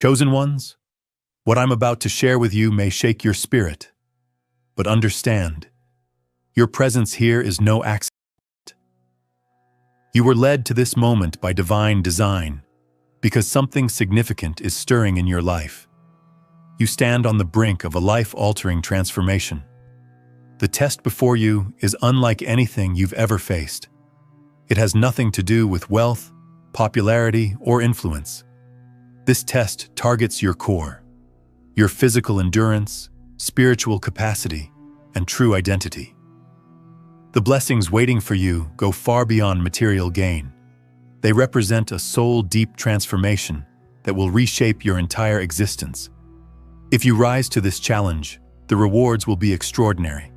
Chosen ones, what I'm about to share with you may shake your spirit, but understand, your presence here is no accident. You were led to this moment by divine design, because something significant is stirring in your life. You stand on the brink of a life-altering transformation. The test before you is unlike anything you've ever faced. It has nothing to do with wealth, popularity, or influence. This test targets your core, your physical endurance, spiritual capacity, and true identity. The blessings waiting for you go far beyond material gain. They represent a soul-deep transformation that will reshape your entire existence. If you rise to this challenge, the rewards will be extraordinary.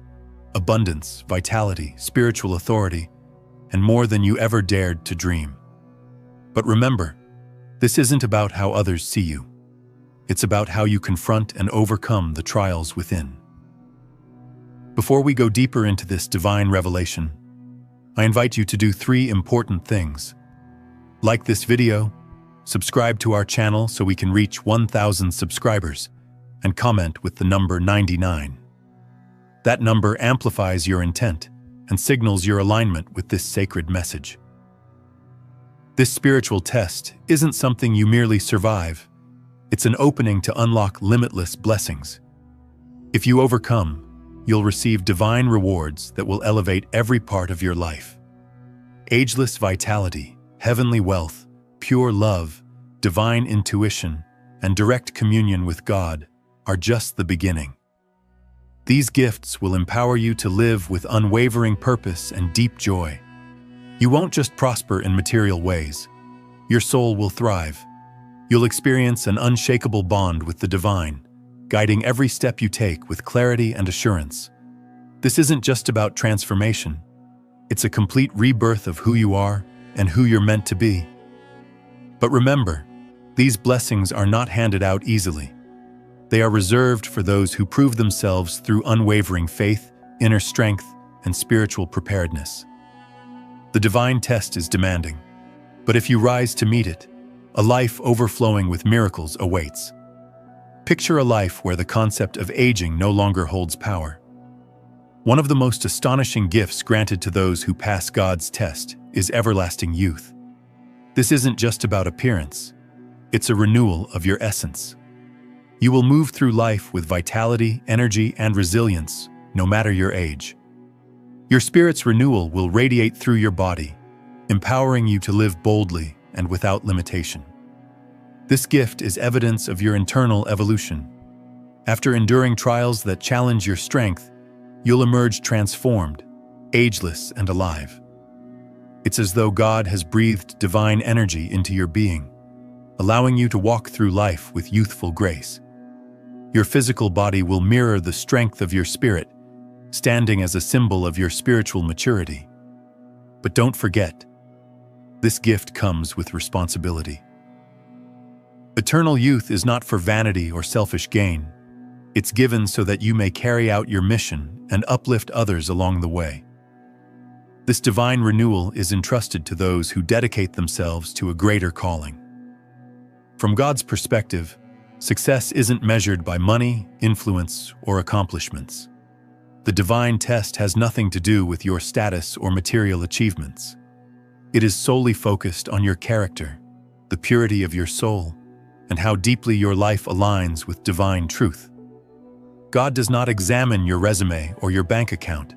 Abundance, vitality, spiritual authority, and more than you ever dared to dream. But remember, this isn't about how others see you. It's about how you confront and overcome the trials within. Before we go deeper into this divine revelation, I invite you to do 3 important things. Like this video, subscribe to our channel so we can reach 1,000 subscribers, and comment with the number 99. That number amplifies your intent and signals your alignment with this sacred message. This spiritual test isn't something you merely survive. It's an opening to unlock limitless blessings. If you overcome, you'll receive divine rewards that will elevate every part of your life. Ageless vitality, heavenly wealth, pure love, divine intuition, and direct communion with God are just the beginning. These gifts will empower you to live with unwavering purpose and deep joy. You won't just prosper in material ways. Your soul will thrive. You'll experience an unshakable bond with the divine, guiding every step you take with clarity and assurance. This isn't just about transformation. It's a complete rebirth of who you are and who you're meant to be. But remember, these blessings are not handed out easily. They are reserved for those who prove themselves through unwavering faith, inner strength, and spiritual preparedness. The divine test is demanding, but if you rise to meet it, a life overflowing with miracles awaits. Picture a life where the concept of aging no longer holds power. One of the most astonishing gifts granted to those who pass God's test is everlasting youth. This isn't just about appearance. It's a renewal of your essence. You will move through life with vitality, energy, and resilience, no matter your age. Your spirit's renewal will radiate through your body, empowering you to live boldly and without limitation. This gift is evidence of your internal evolution. After enduring trials that challenge your strength, you'll emerge transformed, ageless, and alive. It's as though God has breathed divine energy into your being, allowing you to walk through life with youthful grace. Your physical body will mirror the strength of your spirit, standing as a symbol of your spiritual maturity. But don't forget, this gift comes with responsibility. Eternal youth is not for vanity or selfish gain. It's given so that you may carry out your mission and uplift others along the way. This divine renewal is entrusted to those who dedicate themselves to a greater calling. From God's perspective, success isn't measured by money, influence, or accomplishments. The divine test has nothing to do with your status or material achievements. It is solely focused on your character, the purity of your soul, and how deeply your life aligns with divine truth. God does not examine your resume or your bank account.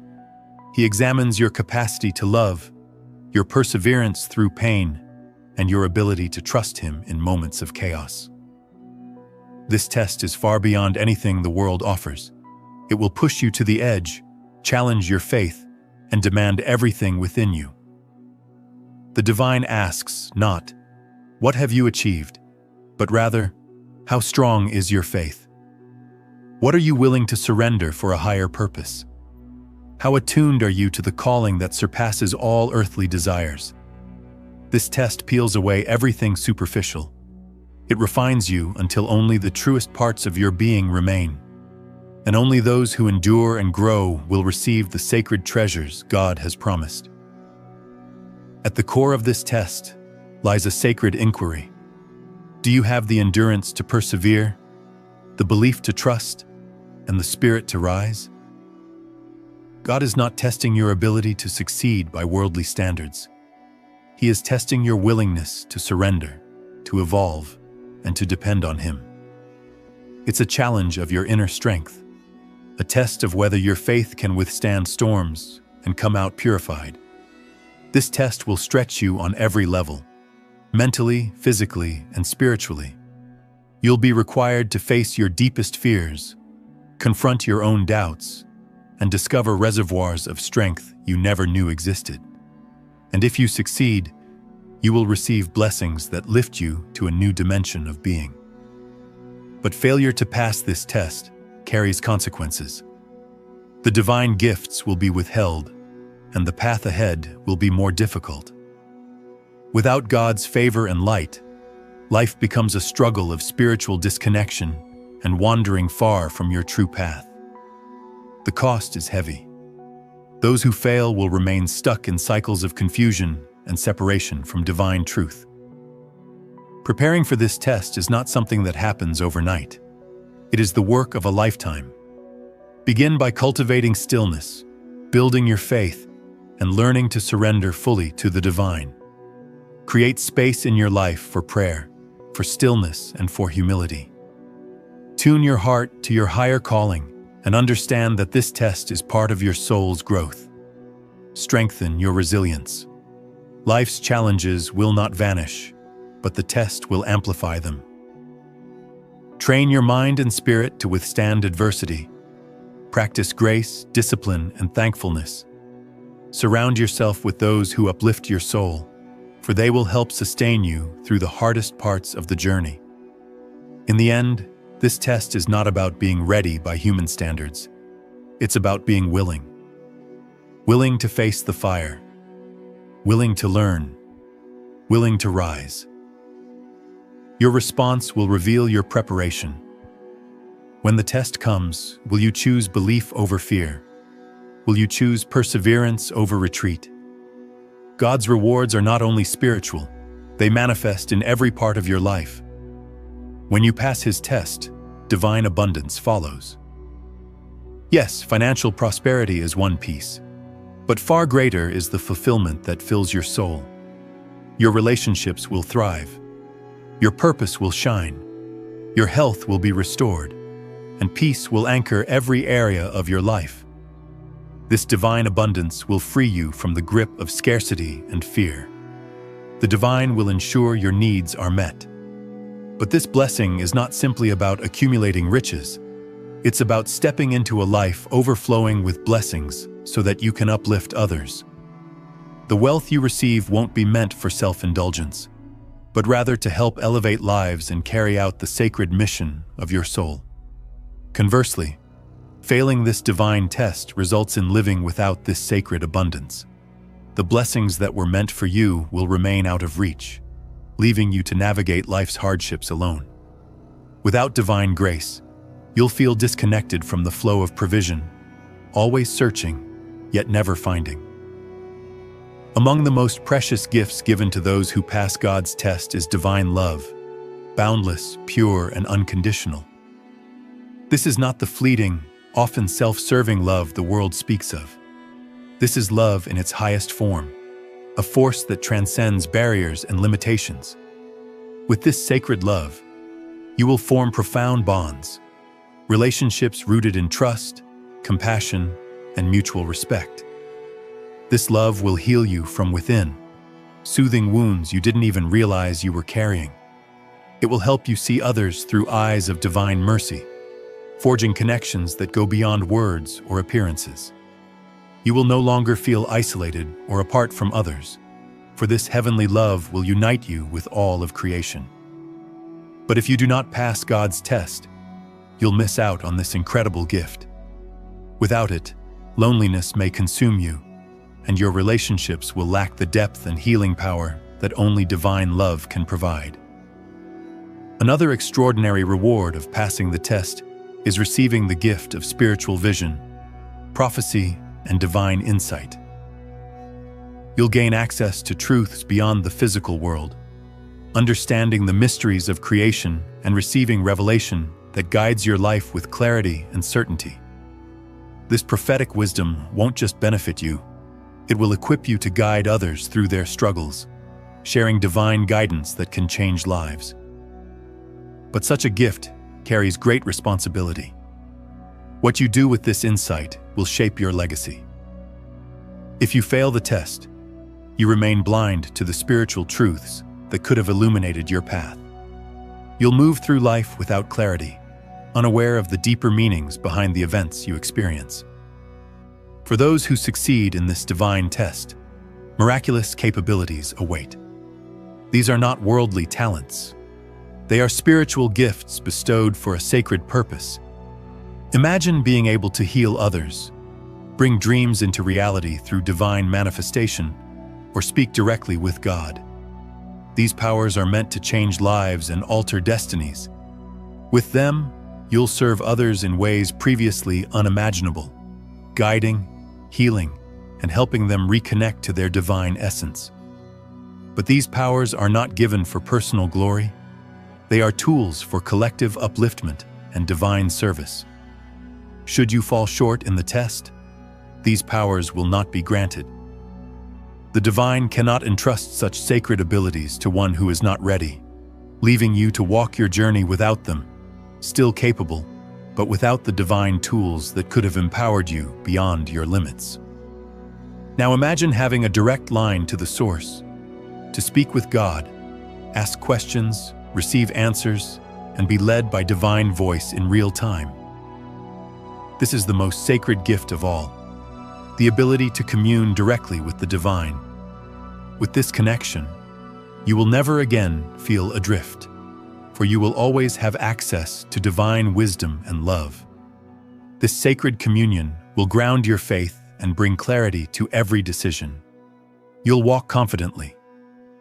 He examines your capacity to love, your perseverance through pain, and your ability to trust Him in moments of chaos. This test is far beyond anything the world offers. It will push you to the edge, challenge your faith, and demand everything within you. The divine asks not, "What have you achieved?" but rather, "How strong is your faith?" What are you willing to surrender for a higher purpose? How attuned are you to the calling that surpasses all earthly desires? This test peels away everything superficial. It refines you until only the truest parts of your being remain. And only those who endure and grow will receive the sacred treasures God has promised. At the core of this test lies a sacred inquiry. Do you have the endurance to persevere, the belief to trust, and the spirit to rise? God is not testing your ability to succeed by worldly standards. He is testing your willingness to surrender, to evolve, and to depend on Him. It's a challenge of your inner strength, a test of whether your faith can withstand storms and come out purified. This test will stretch you on every level, mentally, physically, and spiritually. You'll be required to face your deepest fears, confront your own doubts, and discover reservoirs of strength you never knew existed. And if you succeed, you will receive blessings that lift you to a new dimension of being. But failure to pass this test carries consequences. The divine gifts will be withheld, and the path ahead will be more difficult. Without God's favor and light, life becomes a struggle of spiritual disconnection and wandering far from your true path. The cost is heavy. Those who fail will remain stuck in cycles of confusion and separation from divine truth. Preparing for this test is not something that happens overnight. It is the work of a lifetime. Begin by cultivating stillness, building your faith, and learning to surrender fully to the divine. Create space in your life for prayer, for stillness, and for humility. Tune your heart to your higher calling and understand that this test is part of your soul's growth. Strengthen your resilience. Life's challenges will not vanish, but the test will amplify them. Train your mind and spirit to withstand adversity. Practice grace, discipline, and thankfulness. Surround yourself with those who uplift your soul, for they will help sustain you through the hardest parts of the journey. In the end, this test is not about being ready by human standards. It's about being willing. Willing to face the fire. Willing to learn. Willing to rise. Your response will reveal your preparation. When the test comes, will you choose belief over fear? Will you choose perseverance over retreat? God's rewards are not only spiritual, they manifest in every part of your life. When you pass His test, divine abundance follows. Yes, financial prosperity is one piece, but far greater is the fulfillment that fills your soul. Your relationships will thrive. Your purpose will shine. Your health will be restored, and peace will anchor every area of your life. This divine abundance will free you from the grip of scarcity and fear. The divine will ensure your needs are met. But this blessing is not simply about accumulating riches. It's about stepping into a life overflowing with blessings so that you can uplift others. The wealth you receive won't be meant for self-indulgence, but rather to help elevate lives and carry out the sacred mission of your soul. Conversely, failing this divine test results in living without this sacred abundance. The blessings that were meant for you will remain out of reach, leaving you to navigate life's hardships alone. Without divine grace, you'll feel disconnected from the flow of provision, always searching, yet never finding. Among the most precious gifts given to those who pass God's test is divine love, boundless, pure, and unconditional. This is not the fleeting, often self-serving love the world speaks of. This is love in its highest form, a force that transcends barriers and limitations. With this sacred love, you will form profound bonds, relationships rooted in trust, compassion, and mutual respect. This love will heal you from within, soothing wounds you didn't even realize you were carrying. It will help you see others through eyes of divine mercy, forging connections that go beyond words or appearances. You will no longer feel isolated or apart from others, for this heavenly love will unite you with all of creation. But if you do not pass God's test, you'll miss out on this incredible gift. Without it, loneliness may consume you, and your relationships will lack the depth and healing power that only divine love can provide. Another extraordinary reward of passing the test is receiving the gift of spiritual vision, prophecy, and divine insight. You'll gain access to truths beyond the physical world, understanding the mysteries of creation and receiving revelation that guides your life with clarity and certainty. This prophetic wisdom won't just benefit you, it will equip you to guide others through their struggles, sharing divine guidance that can change lives. But such a gift carries great responsibility. What you do with this insight will shape your legacy. If you fail the test, you remain blind to the spiritual truths that could have illuminated your path. You'll move through life without clarity, unaware of the deeper meanings behind the events you experience. For those who succeed in this divine test, miraculous capabilities await. These are not worldly talents. They are spiritual gifts bestowed for a sacred purpose. Imagine being able to heal others, bring dreams into reality through divine manifestation, or speak directly with God. These powers are meant to change lives and alter destinies. With them, you'll serve others in ways previously unimaginable, guiding, healing, and helping them reconnect to their divine essence. But these powers are not given for personal glory. They are tools for collective upliftment and divine service. Should you fall short in the test, these powers will not be granted. The divine cannot entrust such sacred abilities to one who is not ready, leaving you to walk your journey without them, still capable, but without the divine tools that could have empowered you beyond your limits. Now imagine having a direct line to the source, to speak with God, ask questions, receive answers, and be led by divine voice in real time. This is the most sacred gift of all, the ability to commune directly with the divine. With this connection, you will never again feel adrift, for you will always have access to divine wisdom and love. This sacred communion will ground your faith and bring clarity to every decision. You'll walk confidently,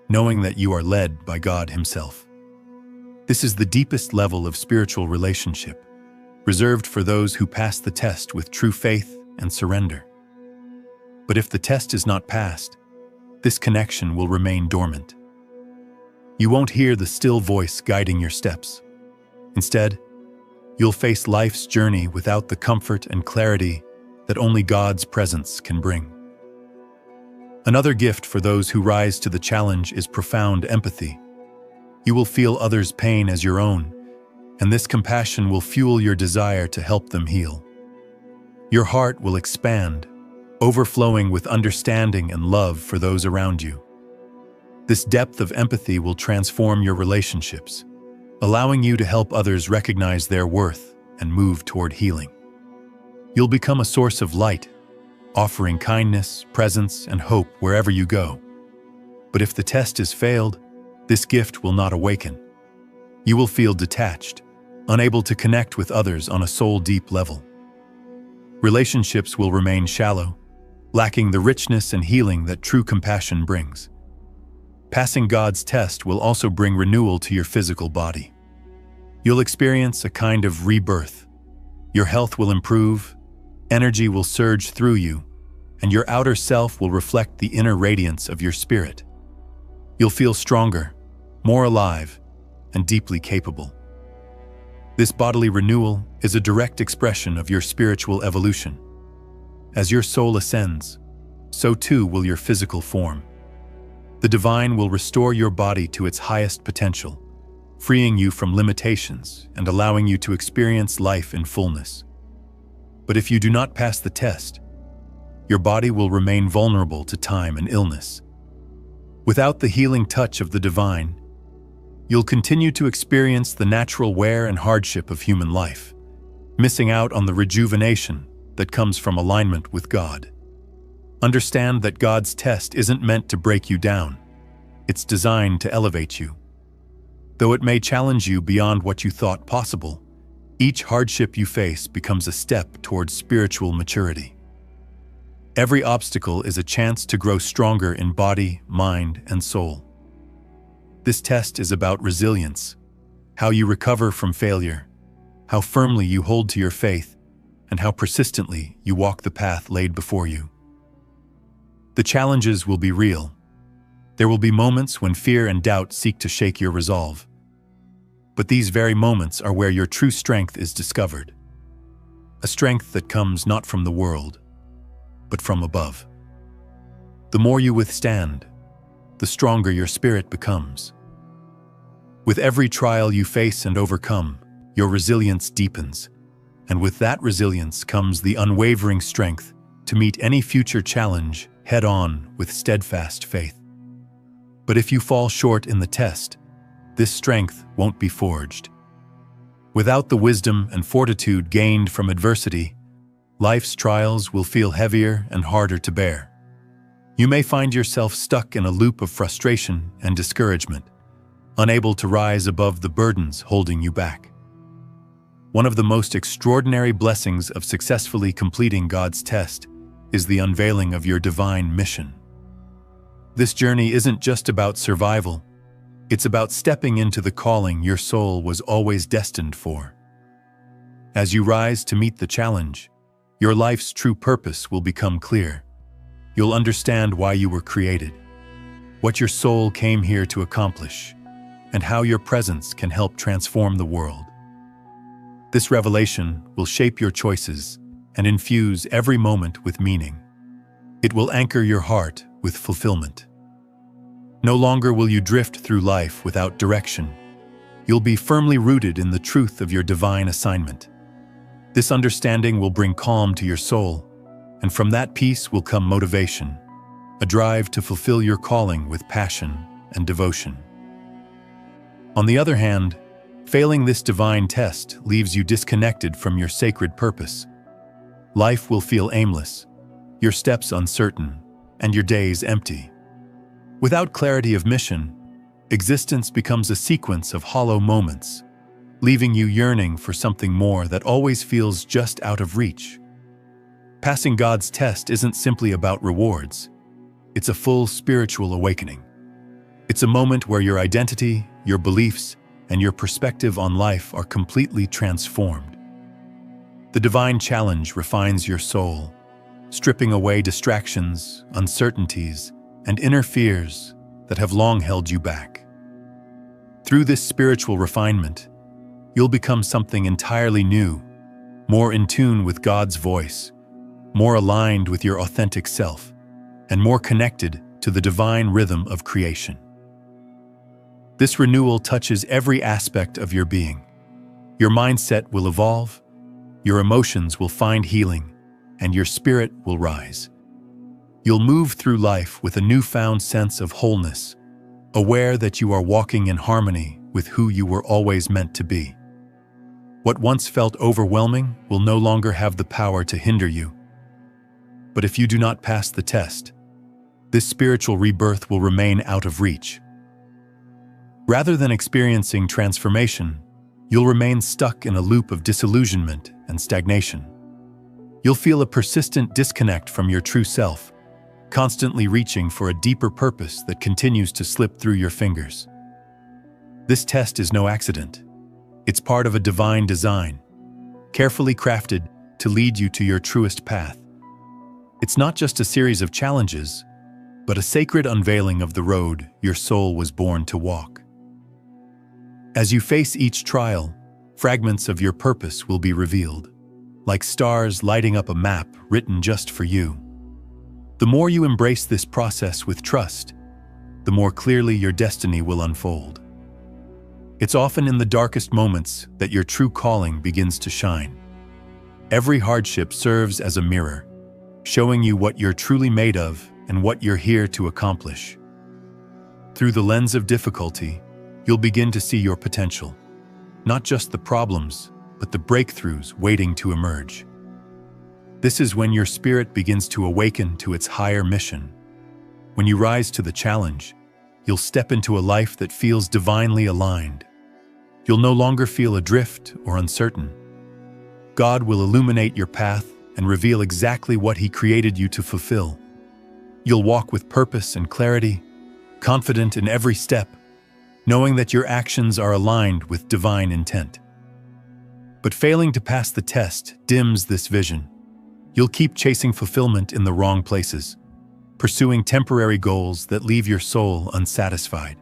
knowing that you are led by God Himself. This is the deepest level of spiritual relationship, reserved for those who pass the test with true faith and surrender. But if the test is not passed, this connection will remain dormant. You won't hear the still voice guiding your steps. Instead, you'll face life's journey without the comfort and clarity that only God's presence can bring. Another gift for those who rise to the challenge is profound empathy. You will feel others' pain as your own, and this compassion will fuel your desire to help them heal. Your heart will expand, overflowing with understanding and love for those around you. This depth of empathy will transform your relationships, allowing you to help others recognize their worth and move toward healing. You'll become a source of light, offering kindness, presence, and hope wherever you go. But if the test is failed, this gift will not awaken. You will feel detached, unable to connect with others on a soul-deep level. Relationships will remain shallow, lacking the richness and healing that true compassion brings. Passing God's test will also bring renewal to your physical body. You'll experience a kind of rebirth. Your health will improve, energy will surge through you, and your outer self will reflect the inner radiance of your spirit. You'll feel stronger, more alive, and deeply capable. This bodily renewal is a direct expression of your spiritual evolution. As your soul ascends, so too will your physical form. The divine will restore your body to its highest potential, freeing you from limitations and allowing you to experience life in fullness. But if you do not pass the test, your body will remain vulnerable to time and illness. Without the healing touch of the divine, you'll continue to experience the natural wear and hardship of human life, missing out on the rejuvenation that comes from alignment with God. Understand that God's test isn't meant to break you down. It's designed to elevate you. Though it may challenge you beyond what you thought possible, each hardship you face becomes a step towards spiritual maturity. Every obstacle is a chance to grow stronger in body, mind, and soul. This test is about resilience, how you recover from failure, how firmly you hold to your faith, and how persistently you walk the path laid before you. The challenges will be real, There will be moments when fear and doubt seek to shake your resolve. But these very moments are where your true strength is discovered. A strength that comes not from the world, but from above. The more you withstand, the stronger your spirit becomes. With every trial you face and overcome, your resilience deepens, and with that resilience comes the unwavering strength to meet any future challenge head-on with steadfast faith. But if you fall short in the test, this strength won't be forged. Without the wisdom and fortitude gained from adversity, life's trials will feel heavier and harder to bear. You may find yourself stuck in a loop of frustration and discouragement, unable to rise above the burdens holding you back. One of the most extraordinary blessings of successfully completing God's test is the unveiling of your divine mission. This journey isn't just about survival, it's about stepping into the calling your soul was always destined for. As you rise to meet the challenge, your life's true purpose will become clear. You'll understand why you were created, what your soul came here to accomplish, and how your presence can help transform the world. This revelation will shape your choices and infuse every moment with meaning. It will anchor your heart with fulfillment. No longer will you drift through life without direction. You'll be firmly rooted in the truth of your divine assignment. This understanding will bring calm to your soul, and from that peace will come motivation, a drive to fulfill your calling with passion and devotion. On the other hand, failing this divine test leaves you disconnected from your sacred purpose. Life will feel aimless, your steps uncertain, and your days empty. Without clarity of mission, existence becomes a sequence of hollow moments, leaving you yearning for something more that always feels just out of reach. Passing God's test isn't simply about rewards. It's a full spiritual awakening. It's a moment where your identity, your beliefs, and your perspective on life are completely transformed. The divine challenge refines your soul, stripping away distractions, uncertainties, and inner fears that have long held you back. Through this spiritual refinement, you'll become something entirely new, more in tune with God's voice, more aligned with your authentic self, and more connected to the divine rhythm of creation. This renewal touches every aspect of your being. Your mindset will evolve, your emotions will find healing, and your spirit will rise. You'll move through life with a newfound sense of wholeness, aware that you are walking in harmony with who you were always meant to be. What once felt overwhelming will no longer have the power to hinder you. But if you do not pass the test, this spiritual rebirth will remain out of reach. Rather than experiencing transformation, you'll remain stuck in a loop of disillusionment and stagnation. You'll feel a persistent disconnect from your true self, constantly reaching for a deeper purpose that continues to slip through your fingers. This test is no accident. It's part of a divine design, carefully crafted to lead you to your truest path. It's not just a series of challenges, but a sacred unveiling of the road your soul was born to walk. As you face each trial, fragments of your purpose will be revealed, like stars lighting up a map written just for you. The more you embrace this process with trust, the more clearly your destiny will unfold. It's often in the darkest moments that your true calling begins to shine. Every hardship serves as a mirror, showing you what you're truly made of and what you're here to accomplish. Through the lens of difficulty, you'll begin to see your potential, not just the problems, but the breakthroughs waiting to emerge. This is when your spirit begins to awaken to its higher mission. When you rise to the challenge, you'll step into a life that feels divinely aligned. You'll no longer feel adrift or uncertain. God will illuminate your path and reveal exactly what He created you to fulfill. You'll walk with purpose and clarity, confident in every step, knowing that your actions are aligned with divine intent. But failing to pass the test dims this vision. You'll keep chasing fulfillment in the wrong places, pursuing temporary goals that leave your soul unsatisfied.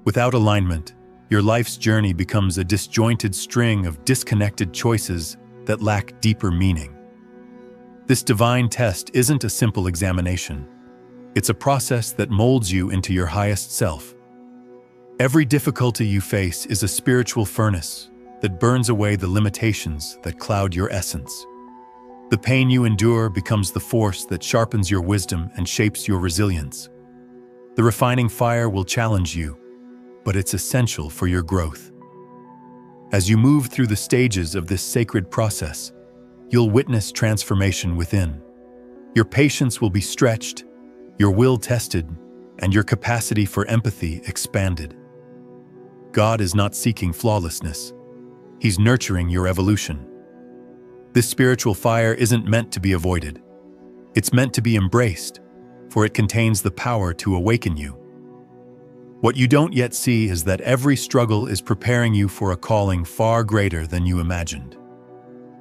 Without alignment, your life's journey becomes a disjointed string of disconnected choices that lack deeper meaning. This divine test isn't a simple examination. It's a process that molds you into your highest self. Every difficulty you face is a spiritual furnace that burns away the limitations that cloud your essence. The pain you endure becomes the force that sharpens your wisdom and shapes your resilience. The refining fire will challenge you, but it's essential for your growth. As you move through the stages of this sacred process, you'll witness transformation within. Your patience will be stretched, your will tested, and your capacity for empathy expanded. God is not seeking flawlessness. He's nurturing your evolution. This spiritual fire isn't meant to be avoided. It's meant to be embraced, for it contains the power to awaken you. What you don't yet see is that every struggle is preparing you for a calling far greater than you imagined.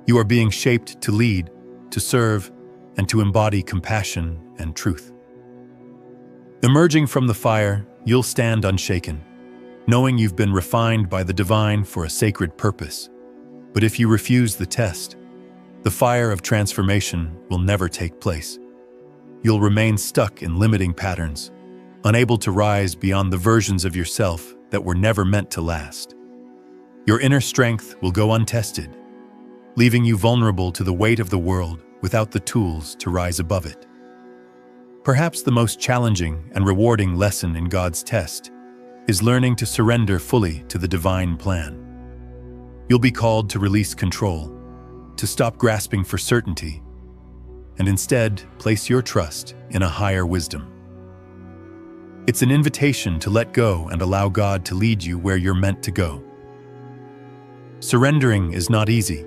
You are being shaped to lead, to serve, and to embody compassion and truth. Emerging from the fire, you'll stand unshaken, knowing you've been refined by the divine for a sacred purpose. But if you refuse the test, the fire of transformation will never take place. You'll remain stuck in limiting patterns, unable to rise beyond the versions of yourself that were never meant to last. Your inner strength will go untested, leaving you vulnerable to the weight of the world without the tools to rise above it. Perhaps the most challenging and rewarding lesson in God's test is learning to surrender fully to the divine plan. You'll be called to release control, to stop grasping for certainty, and instead place your trust in a higher wisdom. It's an invitation to let go and allow God to lead you where you're meant to go. Surrendering is not easy,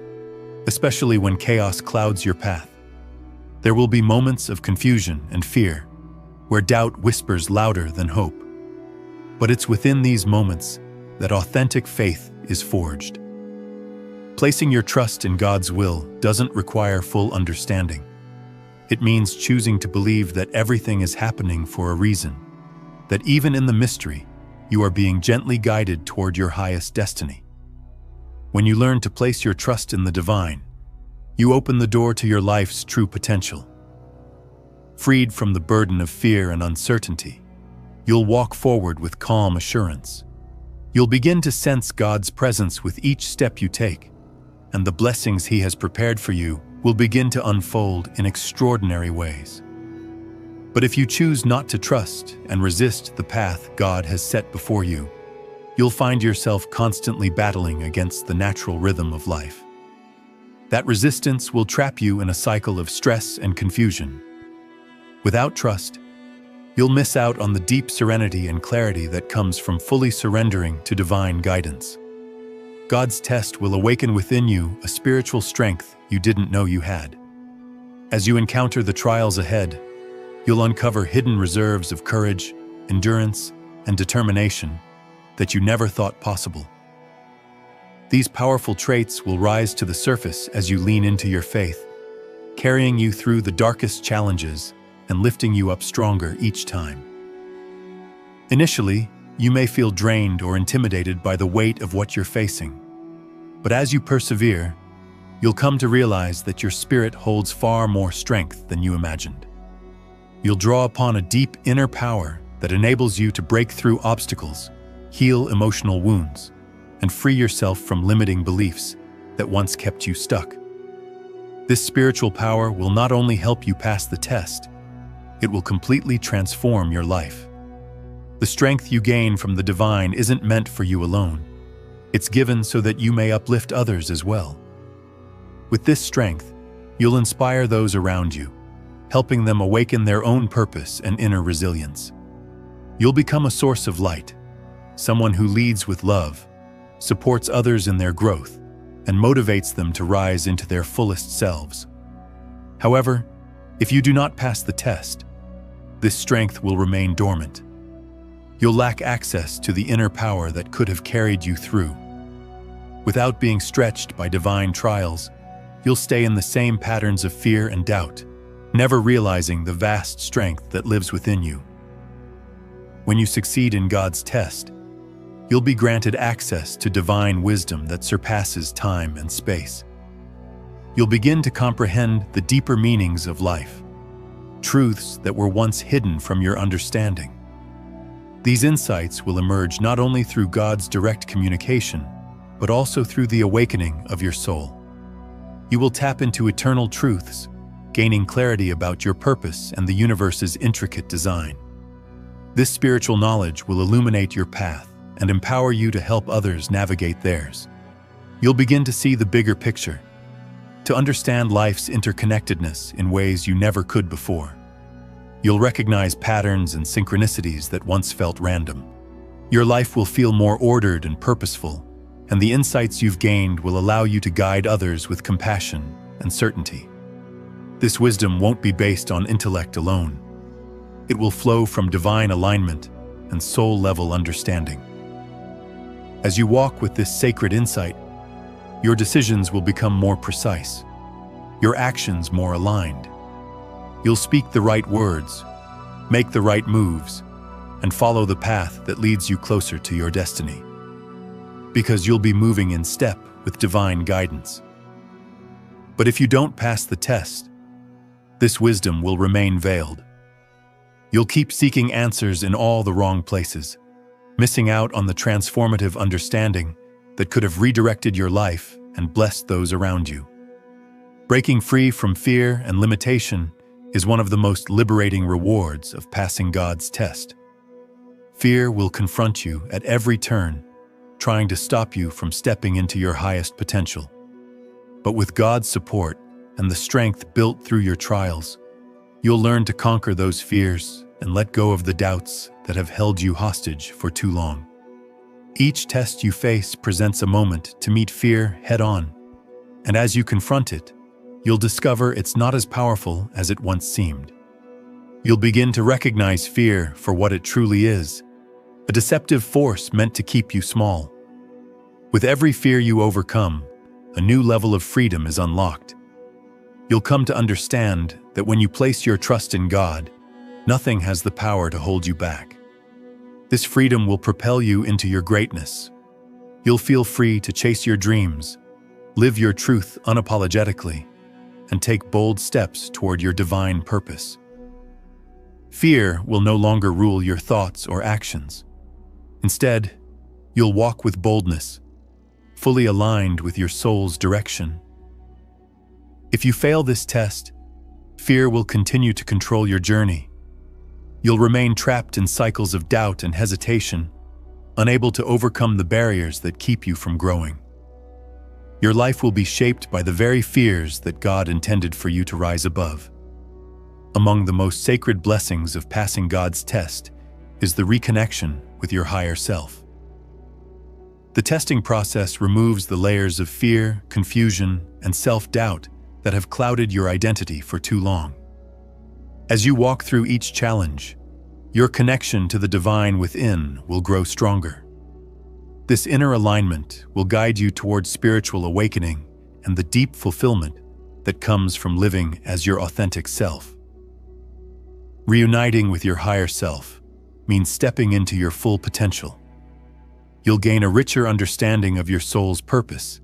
especially when chaos clouds your path. There will be moments of confusion and fear, where doubt whispers louder than hope. But it's within these moments that authentic faith is forged. Placing your trust in God's will doesn't require full understanding. It means choosing to believe that everything is happening for a reason, that even in the mystery, you are being gently guided toward your highest destiny. When you learn to place your trust in the divine, you open the door to your life's true potential. Freed from the burden of fear and uncertainty, you'll walk forward with calm assurance. You'll begin to sense God's presence with each step you take, and the blessings He has prepared for you will begin to unfold in extraordinary ways. But if you choose not to trust and resist the path God has set before you, you'll find yourself constantly battling against the natural rhythm of life. That resistance will trap you in a cycle of stress and confusion. Without trust, you'll miss out on the deep serenity and clarity that comes from fully surrendering to divine guidance. God's test will awaken within you a spiritual strength you didn't know you had. As you encounter the trials ahead, you'll uncover hidden reserves of courage, endurance, and determination that you never thought possible. These powerful traits will rise to the surface as you lean into your faith, carrying you through the darkest challenges and lifting you up stronger each time. Initially, you may feel drained or intimidated by the weight of what you're facing. But as you persevere, you'll come to realize that your spirit holds far more strength than you imagined. You'll draw upon a deep inner power that enables you to break through obstacles, heal emotional wounds, and free yourself from limiting beliefs that once kept you stuck. This spiritual power will not only help you pass the test, it will completely transform your life. The strength you gain from the divine isn't meant for you alone. It's given so that you may uplift others as well. With this strength, you'll inspire those around you, helping them awaken their own purpose and inner resilience. You'll become a source of light, someone who leads with love, supports others in their growth, and motivates them to rise into their fullest selves. However, if you do not pass the test, this strength will remain dormant. You'll lack access to the inner power that could have carried you through. Without being stretched by divine trials, you'll stay in the same patterns of fear and doubt, never realizing the vast strength that lives within you. When you succeed in God's test, you'll be granted access to divine wisdom that surpasses time and space. You'll begin to comprehend the deeper meanings of life, truths that were once hidden from your understanding. These insights will emerge not only through God's direct communication, but also through the awakening of your soul. You will tap into eternal truths, gaining clarity about your purpose and the universe's intricate design. This spiritual knowledge will illuminate your path and empower you to help others navigate theirs. You'll begin to see the bigger picture, to understand life's interconnectedness in ways you never could before. You'll recognize patterns and synchronicities that once felt random. Your life will feel more ordered and purposeful, and the insights you've gained will allow you to guide others with compassion and certainty. This wisdom won't be based on intellect alone. It will flow from divine alignment and soul-level understanding. As you walk with this sacred insight, your decisions will become more precise, your actions more aligned. You'll speak the right words, make the right moves, and follow the path that leads you closer to your destiny. Because you'll be moving in step with divine guidance. But if you don't pass the test, this wisdom will remain veiled. You'll keep seeking answers in all the wrong places, missing out on the transformative understanding that could have redirected your life and blessed those around you. Breaking free from fear and limitation is one of the most liberating rewards of passing God's test. Fear will confront you at every turn, trying to stop you from stepping into your highest potential. But with God's support and the strength built through your trials, you'll learn to conquer those fears and let go of the doubts that have held you hostage for too long. Each test you face presents a moment to meet fear head-on, and as you confront it, you'll discover it's not as powerful as it once seemed. You'll begin to recognize fear for what it truly is, a deceptive force meant to keep you small. With every fear you overcome, a new level of freedom is unlocked. You'll come to understand that when you place your trust in God, nothing has the power to hold you back. This freedom will propel you into your greatness. You'll feel free to chase your dreams, live your truth unapologetically, and take bold steps toward your divine purpose. Fear will no longer rule your thoughts or actions. Instead, you'll walk with boldness, fully aligned with your soul's direction. If you fail this test, fear will continue to control your journey. You'll remain trapped in cycles of doubt and hesitation, unable to overcome the barriers that keep you from growing. Your life will be shaped by the very fears that God intended for you to rise above. Among the most sacred blessings of passing God's test is the reconnection with your higher self. The testing process removes the layers of fear, confusion, and self-doubt that have clouded your identity for too long. As you walk through each challenge, your connection to the divine within will grow stronger. This inner alignment will guide you towards spiritual awakening and the deep fulfillment that comes from living as your authentic self. Reuniting with your higher self means stepping into your full potential. You'll gain a richer understanding of your soul's purpose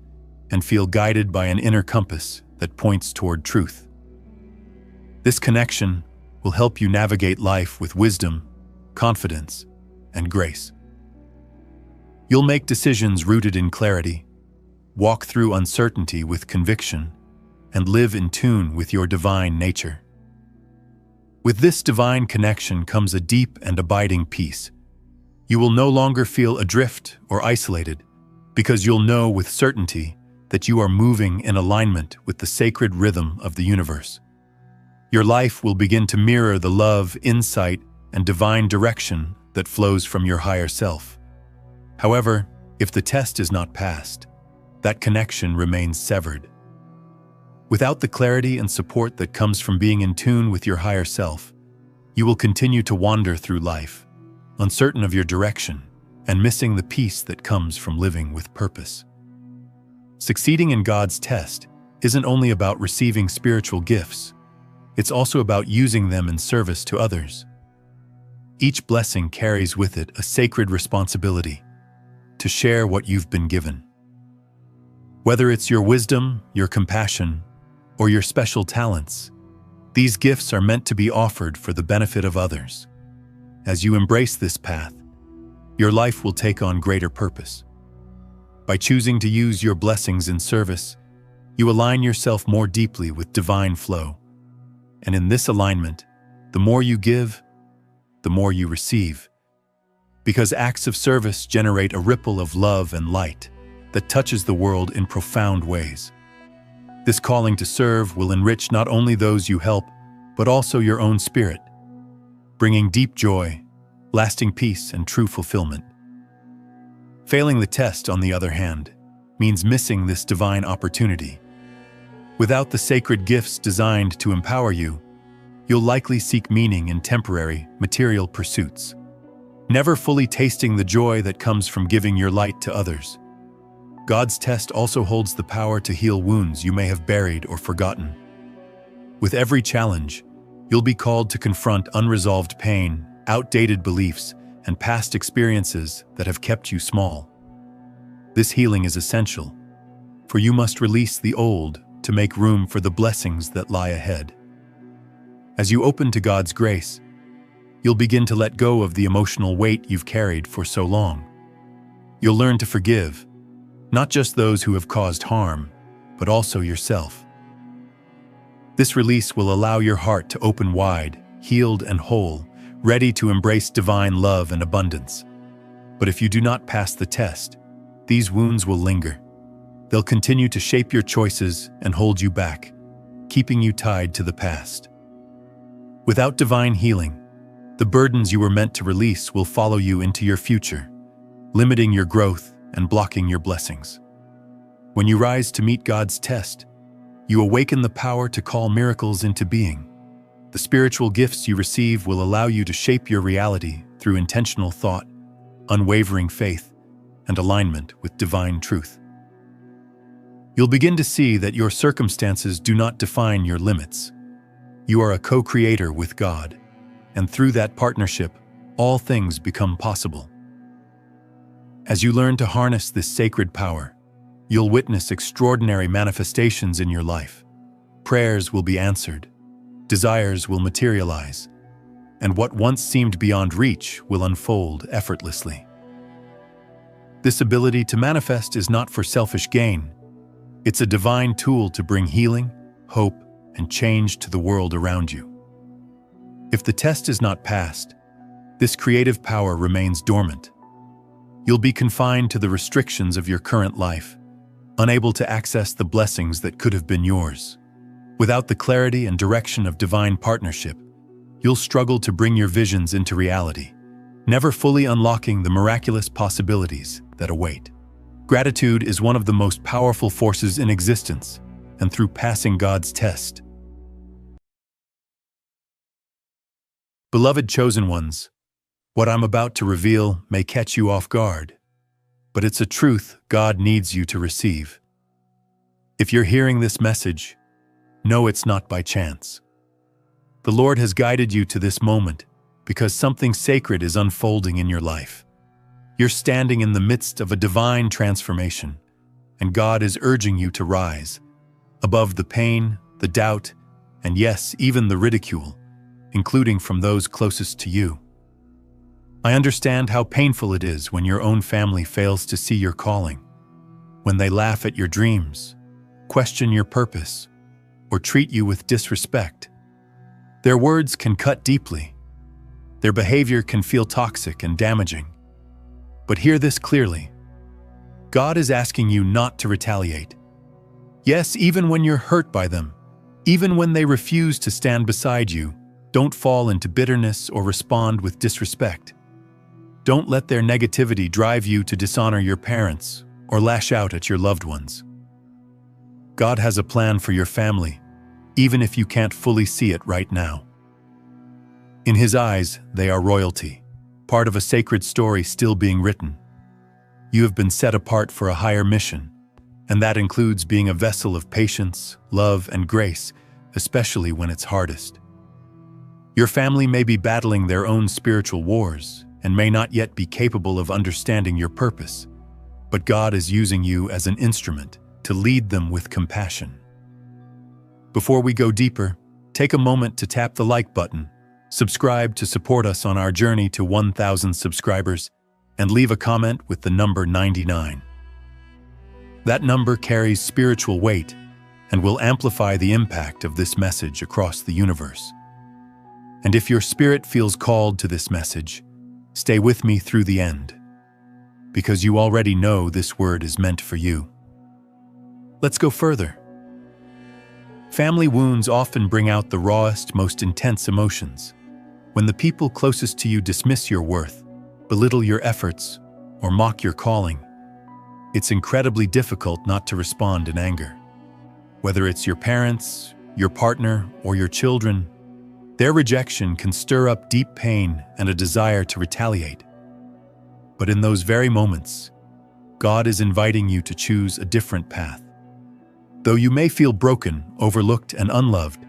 and feel guided by an inner compass that points toward truth. This connection will help you navigate life with wisdom, confidence, and grace. You'll make decisions rooted in clarity, walk through uncertainty with conviction, and live in tune with your divine nature. With this divine connection comes a deep and abiding peace. You will no longer feel adrift or isolated, because you'll know with certainty that you are moving in alignment with the sacred rhythm of the universe. Your life will begin to mirror the love, insight, and divine direction that flows from your higher self. However, if the test is not passed, that connection remains severed. Without the clarity and support that comes from being in tune with your higher self, you will continue to wander through life, uncertain of your direction and missing the peace that comes from living with purpose. Succeeding in God's test isn't only about receiving spiritual gifts, it's also about using them in service to others. Each blessing carries with it a sacred responsibility to share what you've been given. Whether it's your wisdom, your compassion, or your special talents, these gifts are meant to be offered for the benefit of others. As you embrace this path, your life will take on greater purpose. By choosing to use your blessings in service, you align yourself more deeply with divine flow. And in this alignment, the more you give, the more you receive. Because acts of service generate a ripple of love and light that touches the world in profound ways. This calling to serve will enrich not only those you help, but also your own spirit, bringing deep joy, lasting peace, and true fulfillment. Failing the test, on the other hand, means missing this divine opportunity. Without the sacred gifts designed to empower you, you'll likely seek meaning in temporary, material pursuits, never fully tasting the joy that comes from giving your light to others. God's test also holds the power to heal wounds you may have buried or forgotten. With every challenge, you'll be called to confront unresolved pain, outdated beliefs, and past experiences that have kept you small. This healing is essential, for you must release the old to make room for the blessings that lie ahead. As you open to God's grace, you'll begin to let go of the emotional weight you've carried for so long. You'll learn to forgive, not just those who have caused harm, but also yourself. This release will allow your heart to open wide, healed and whole, ready to embrace divine love and abundance. But if you do not pass the test, these wounds will linger. They'll continue to shape your choices and hold you back, keeping you tied to the past. Without divine healing, the burdens you were meant to release will follow you into your future, limiting your growth and blocking your blessings. When you rise to meet God's test, you awaken the power to call miracles into being. The spiritual gifts you receive will allow you to shape your reality through intentional thought, unwavering faith, and alignment with divine truth. You'll begin to see that your circumstances do not define your limits. You are a co-creator with God, and through that partnership, all things become possible. As you learn to harness this sacred power, you'll witness extraordinary manifestations in your life. Prayers will be answered, desires will materialize, and what once seemed beyond reach will unfold effortlessly. This ability to manifest is not for selfish gain. It's a divine tool to bring healing, hope, and change to the world around you. If the test is not passed, this creative power remains dormant. You'll be confined to the restrictions of your current life, unable to access the blessings that could have been yours. Without the clarity and direction of divine partnership, you'll struggle to bring your visions into reality, never fully unlocking the miraculous possibilities that await. Gratitude is one of the most powerful forces in existence, and through passing God's test. Beloved chosen ones, what I'm about to reveal may catch you off guard, but it's a truth God needs you to receive. If you're hearing this message, know it's not by chance. The Lord has guided you to this moment because something sacred is unfolding in your life. You're standing in the midst of a divine transformation, and God is urging you to rise above the pain, the doubt, and yes, even the ridicule, including from those closest to you. I understand how painful it is when your own family fails to see your calling, when they laugh at your dreams, question your purpose, or treat you with disrespect. Their words can cut deeply. Their behavior can feel toxic and damaging. But hear this clearly. God is asking you not to retaliate. Yes, even when you're hurt by them, even when they refuse to stand beside you, don't fall into bitterness or respond with disrespect. Don't let their negativity drive you to dishonor your parents or lash out at your loved ones. God has a plan for your family, even if you can't fully see it right now. In His eyes, they are royalty, part of a sacred story still being written. You have been set apart for a higher mission, and that includes being a vessel of patience, love, and grace especially when it's hardest. Your family may be battling their own spiritual wars and may not yet be capable of understanding your purpose, but God is using you as an instrument to lead them with compassion. Before we go deeper, take a moment to tap the like button, subscribe to support us on our journey to 1,000 subscribers, and leave a comment with the number 99. That number carries spiritual weight and will amplify the impact of this message across the universe. And if your spirit feels called to this message, stay with me through the end, because you already know this word is meant for you. Let's go further. Family wounds often bring out the rawest, most intense emotions. When the people closest to you dismiss your worth, belittle your efforts, or mock your calling, it's incredibly difficult not to respond in anger. Whether it's your parents, your partner, or your children, their rejection can stir up deep pain and a desire to retaliate. But in those very moments, God is inviting you to choose a different path. Though you may feel broken, overlooked, and unloved,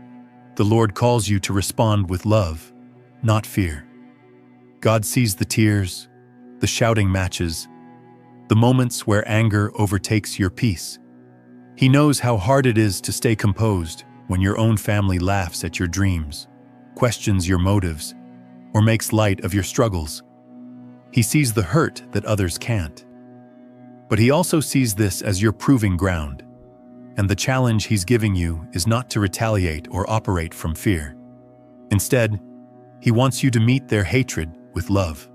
the Lord calls you to respond with love, not fear. God sees the tears, the shouting matches, the moments where anger overtakes your peace. He knows how hard it is to stay composed when your own family laughs at your dreams, questions your motives, or makes light of your struggles. He sees the hurt that others can't. But he also sees this as your proving ground. And the challenge he's giving you is not to retaliate or operate from fear. Instead, he wants you to meet their hatred with love.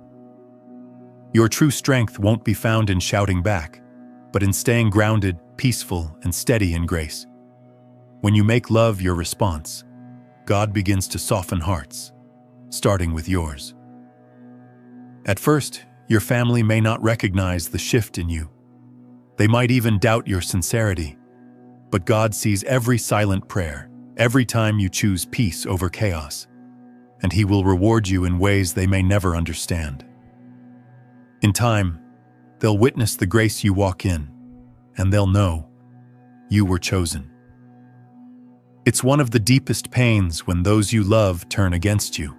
Your true strength won't be found in shouting back, but in staying grounded, peaceful, and steady in grace. When you make love your response, God begins to soften hearts, starting with yours. At first, your family may not recognize the shift in you. They might even doubt your sincerity. But God sees every silent prayer, every time you choose peace over chaos, and He will reward you in ways they may never understand. In time, they'll witness the grace you walk in, and they'll know you were chosen. It's one of the deepest pains when those you love turn against you.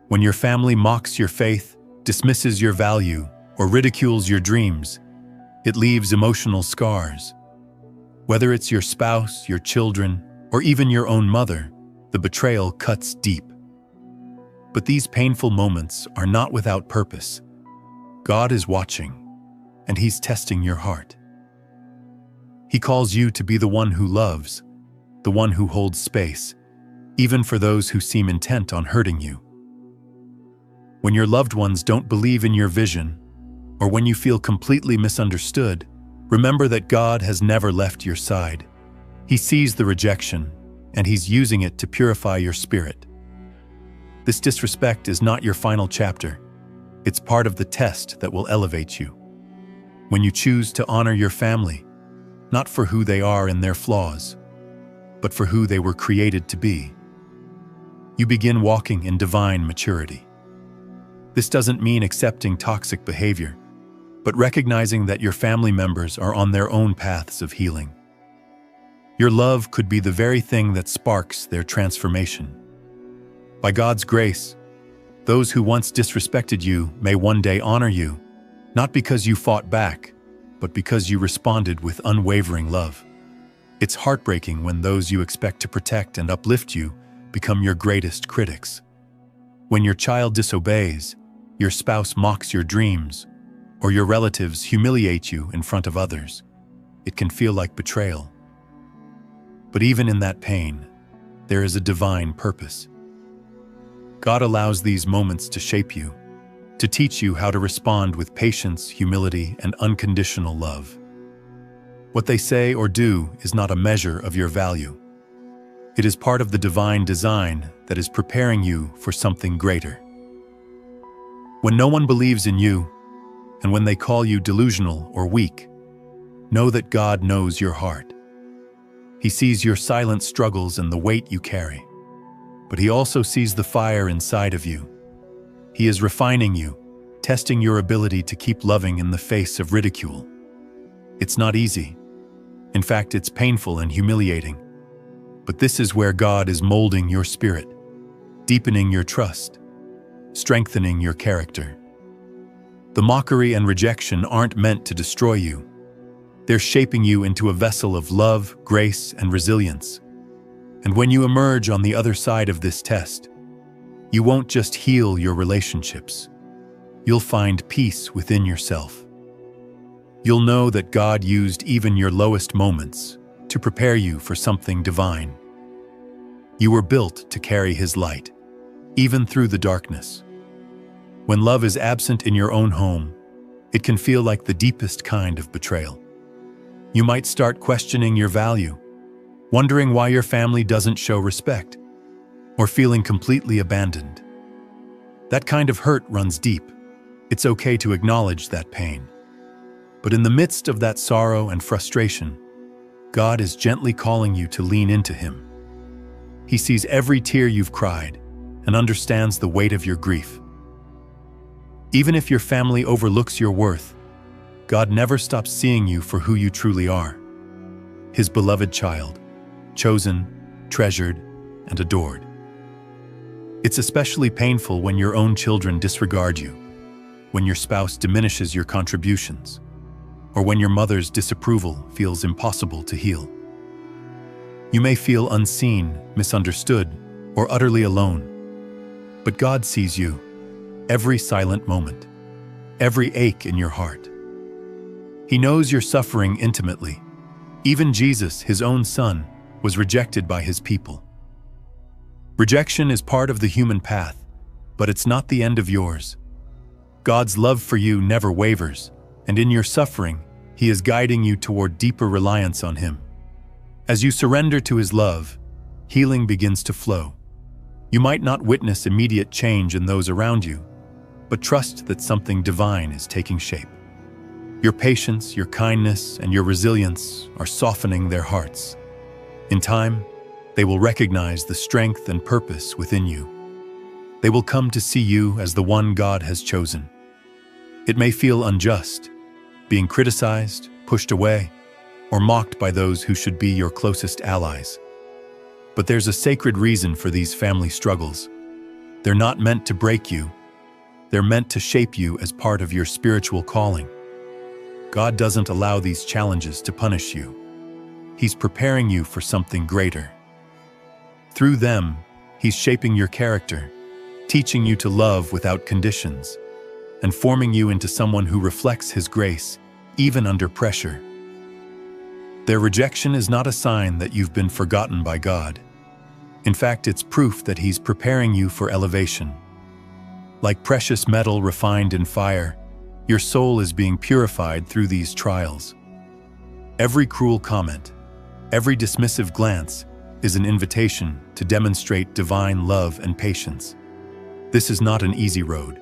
When your family mocks your faith, dismisses your value, or ridicules your dreams, it leaves emotional scars. Whether it's your spouse, your children, or even your own mother, the betrayal cuts deep. But these painful moments are not without purpose. God is watching, and He's testing your heart. He calls you to be the one who loves, the one who holds space, even for those who seem intent on hurting you. When your loved ones don't believe in your vision, or when you feel completely misunderstood, remember that God has never left your side. He sees the rejection, and He's using it to purify your spirit. This disrespect is not your final chapter. It's part of the test that will elevate you. When you choose to honor your family, not for who they are and their flaws, but for who they were created to be, you begin walking in divine maturity. This doesn't mean accepting toxic behavior, but recognizing that your family members are on their own paths of healing. Your love could be the very thing that sparks their transformation. By God's grace, those who once disrespected you may one day honor you, not because you fought back, but because you responded with unwavering love. It's heartbreaking when those you expect to protect and uplift you become your greatest critics. When your child disobeys, your spouse mocks your dreams, or your relatives humiliate you in front of others, it can feel like betrayal. But even in that pain, there is a divine purpose. God allows these moments to shape you, to teach you how to respond with patience, humility, and unconditional love. What they say or do is not a measure of your value. It is part of the divine design that is preparing you for something greater. When no one believes in you, and when they call you delusional or weak, know that God knows your heart. He sees your silent struggles and the weight you carry, but He also sees the fire inside of you. He is refining you, testing your ability to keep loving in the face of ridicule. It's not easy. In fact, it's painful and humiliating. But this is where God is molding your spirit, deepening your trust, strengthening your character. The mockery and rejection aren't meant to destroy you. They're shaping you into a vessel of love, grace, and resilience. And when you emerge on the other side of this test, you won't just heal your relationships. You'll find peace within yourself. You'll know that God used even your lowest moments to prepare you for something divine. You were built to carry His light, even through the darkness. When love is absent in your own home, it can feel like the deepest kind of betrayal. You might start questioning your value, wondering why your family doesn't show respect, or feeling completely abandoned. That kind of hurt runs deep. It's okay to acknowledge that pain. But in the midst of that sorrow and frustration, God is gently calling you to lean into Him. He sees every tear you've cried and understands the weight of your grief. Even if your family overlooks your worth, God never stops seeing you for who you truly are. His beloved child, chosen, treasured, and adored. It's especially painful when your own children disregard you, when your spouse diminishes your contributions, or when your mother's disapproval feels impossible to heal. You may feel unseen, misunderstood, or utterly alone. But God sees you, every silent moment, every ache in your heart. He knows your suffering intimately. Even Jesus, His own Son, was rejected by His people. Rejection is part of the human path, but it's not the end of yours. God's love for you never wavers, and in your suffering, He is guiding you toward deeper reliance on Him. As you surrender to His love, healing begins to flow. You might not witness immediate change in those around you, but trust that something divine is taking shape. Your patience, your kindness, and your resilience are softening their hearts. In time, they will recognize the strength and purpose within you. They will come to see you as the one God has chosen. It may feel unjust, being criticized, pushed away, or mocked by those who should be your closest allies. But there's a sacred reason for these family struggles. They're not meant to break you. They're meant to shape you as part of your spiritual calling. God doesn't allow these challenges to punish you. He's preparing you for something greater. Through them, He's shaping your character, teaching you to love without conditions, and forming you into someone who reflects His grace, even under pressure. Their rejection is not a sign that you've been forgotten by God. In fact, it's proof that He's preparing you for elevation. Like precious metal refined in fire, your soul is being purified through these trials. Every cruel comment, every dismissive glance is an invitation to demonstrate divine love and patience. This is not an easy road,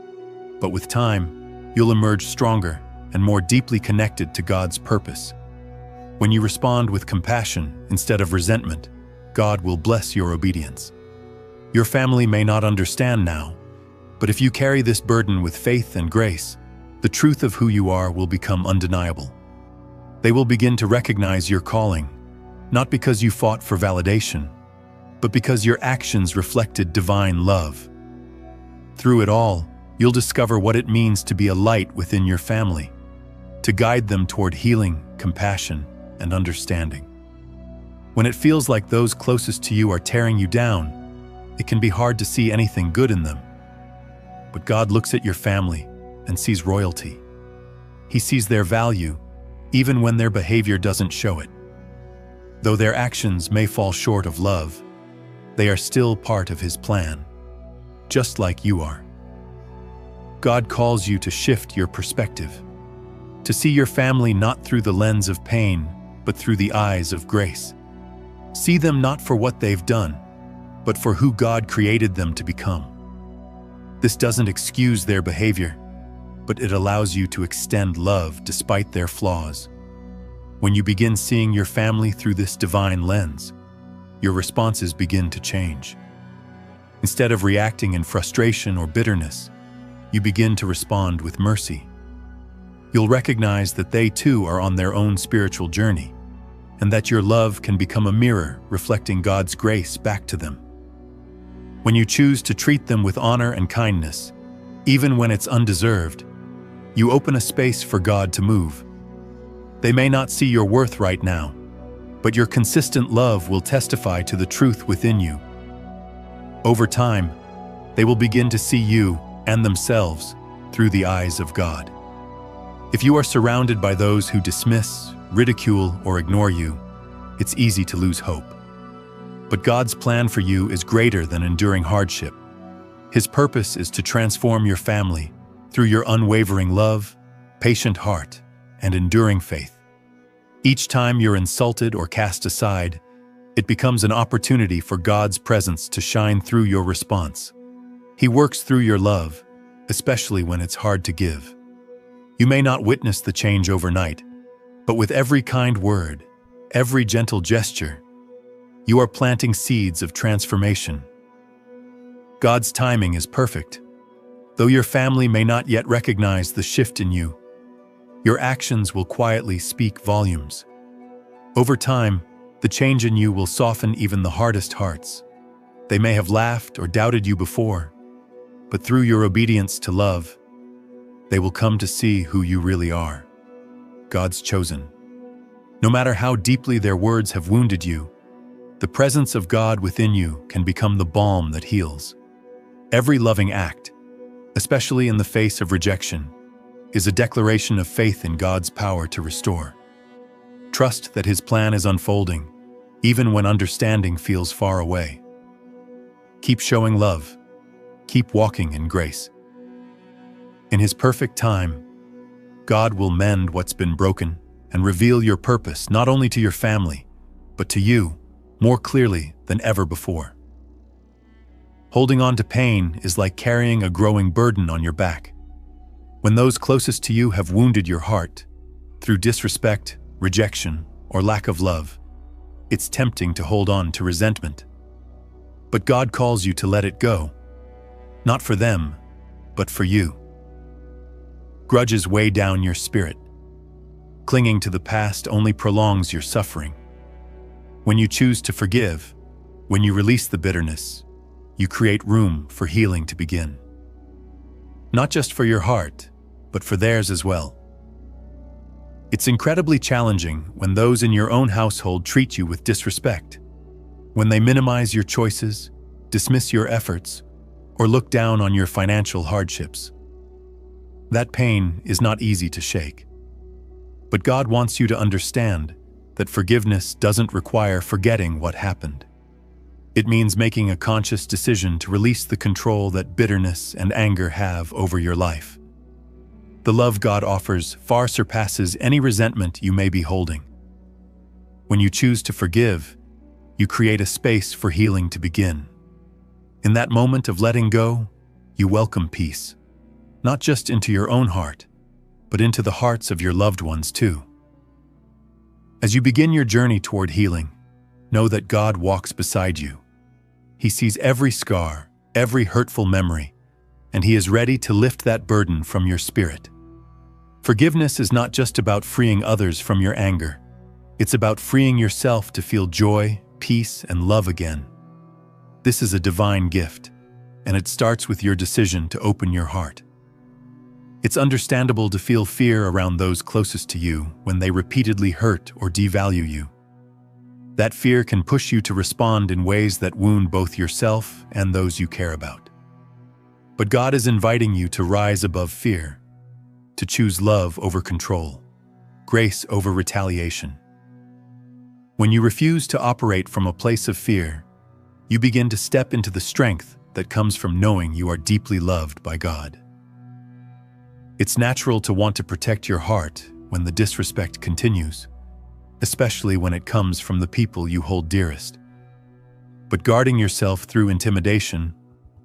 but with time, you'll emerge stronger and more deeply connected to God's purpose. When you respond with compassion instead of resentment, God will bless your obedience. Your family may not understand now, but if you carry this burden with faith and grace, the truth of who you are will become undeniable. They will begin to recognize your calling, not because you fought for validation, but because your actions reflected divine love. Through it all, you'll discover what it means to be a light within your family, to guide them toward healing, compassion, and understanding. When it feels like those closest to you are tearing you down, it can be hard to see anything good in them. But God looks at your family and sees royalty. He sees their value, even when their behavior doesn't show it. Though their actions may fall short of love, they are still part of His plan, just like you are. God calls you to shift your perspective, to see your family not through the lens of pain, but through the eyes of grace. See them not for what they've done, but for who God created them to become. This doesn't excuse their behavior, but it allows you to extend love despite their flaws. When you begin seeing your family through this divine lens, your responses begin to change. Instead of reacting in frustration or bitterness, you begin to respond with mercy. You'll recognize that they too are on their own spiritual journey, and that your love can become a mirror reflecting God's grace back to them. When you choose to treat them with honor and kindness, even when it's undeserved, you open a space for God to move. They may not see your worth right now, but your consistent love will testify to the truth within you. Over time, they will begin to see you and themselves through the eyes of God. If you are surrounded by those who dismiss, ridicule, or ignore you, it's easy to lose hope. But God's plan for you is greater than enduring hardship. His purpose is to transform your family through your unwavering love, patient heart, and enduring faith. Each time you're insulted or cast aside, it becomes an opportunity for God's presence to shine through your response. He works through your love, especially when it's hard to give. You may not witness the change overnight, but with every kind word, every gentle gesture, you are planting seeds of transformation. God's timing is perfect. Though your family may not yet recognize the shift in you, your actions will quietly speak volumes. Over time, the change in you will soften even the hardest hearts. They may have laughed or doubted you before, but through your obedience to love, they will come to see who you really are, God's chosen. No matter how deeply their words have wounded you, the presence of God within you can become the balm that heals. Every loving act, especially in the face of rejection, is a declaration of faith in God's power to restore. Trust that His plan is unfolding, even when understanding feels far away. Keep showing love. Keep walking in grace. In His perfect time, God will mend what's been broken and reveal your purpose not only to your family, but to you more clearly than ever before. Holding on to pain is like carrying a growing burden on your back. When those closest to you have wounded your heart through disrespect, rejection, or lack of love, it's tempting to hold on to resentment. But God calls you to let it go, not for them, but for you. Grudges weigh down your spirit. Clinging to the past only prolongs your suffering. When you choose to forgive, when you release the bitterness, you create room for healing to begin. Not just for your heart, but for theirs as well. It's incredibly challenging when those in your own household treat you with disrespect, when they minimize your choices, dismiss your efforts, or look down on your financial hardships. That pain is not easy to shake. But God wants you to understand that forgiveness doesn't require forgetting what happened. It means making a conscious decision to release the control that bitterness and anger have over your life. The love God offers far surpasses any resentment you may be holding. When you choose to forgive, you create a space for healing to begin. In that moment of letting go, you welcome peace, not just into your own heart, but into the hearts of your loved ones too. As you begin your journey toward healing, know that God walks beside you. He sees every scar, every hurtful memory, and He is ready to lift that burden from your spirit. Forgiveness is not just about freeing others from your anger. It's about freeing yourself to feel joy, peace, and love again. This is a divine gift, and it starts with your decision to open your heart. It's understandable to feel fear around those closest to you when they repeatedly hurt or devalue you. That fear can push you to respond in ways that wound both yourself and those you care about. But God is inviting you to rise above fear, to choose love over control, grace over retaliation. When you refuse to operate from a place of fear, you begin to step into the strength that comes from knowing you are deeply loved by God. It's natural to want to protect your heart when the disrespect continues, especially when it comes from the people you hold dearest. But guarding yourself through intimidation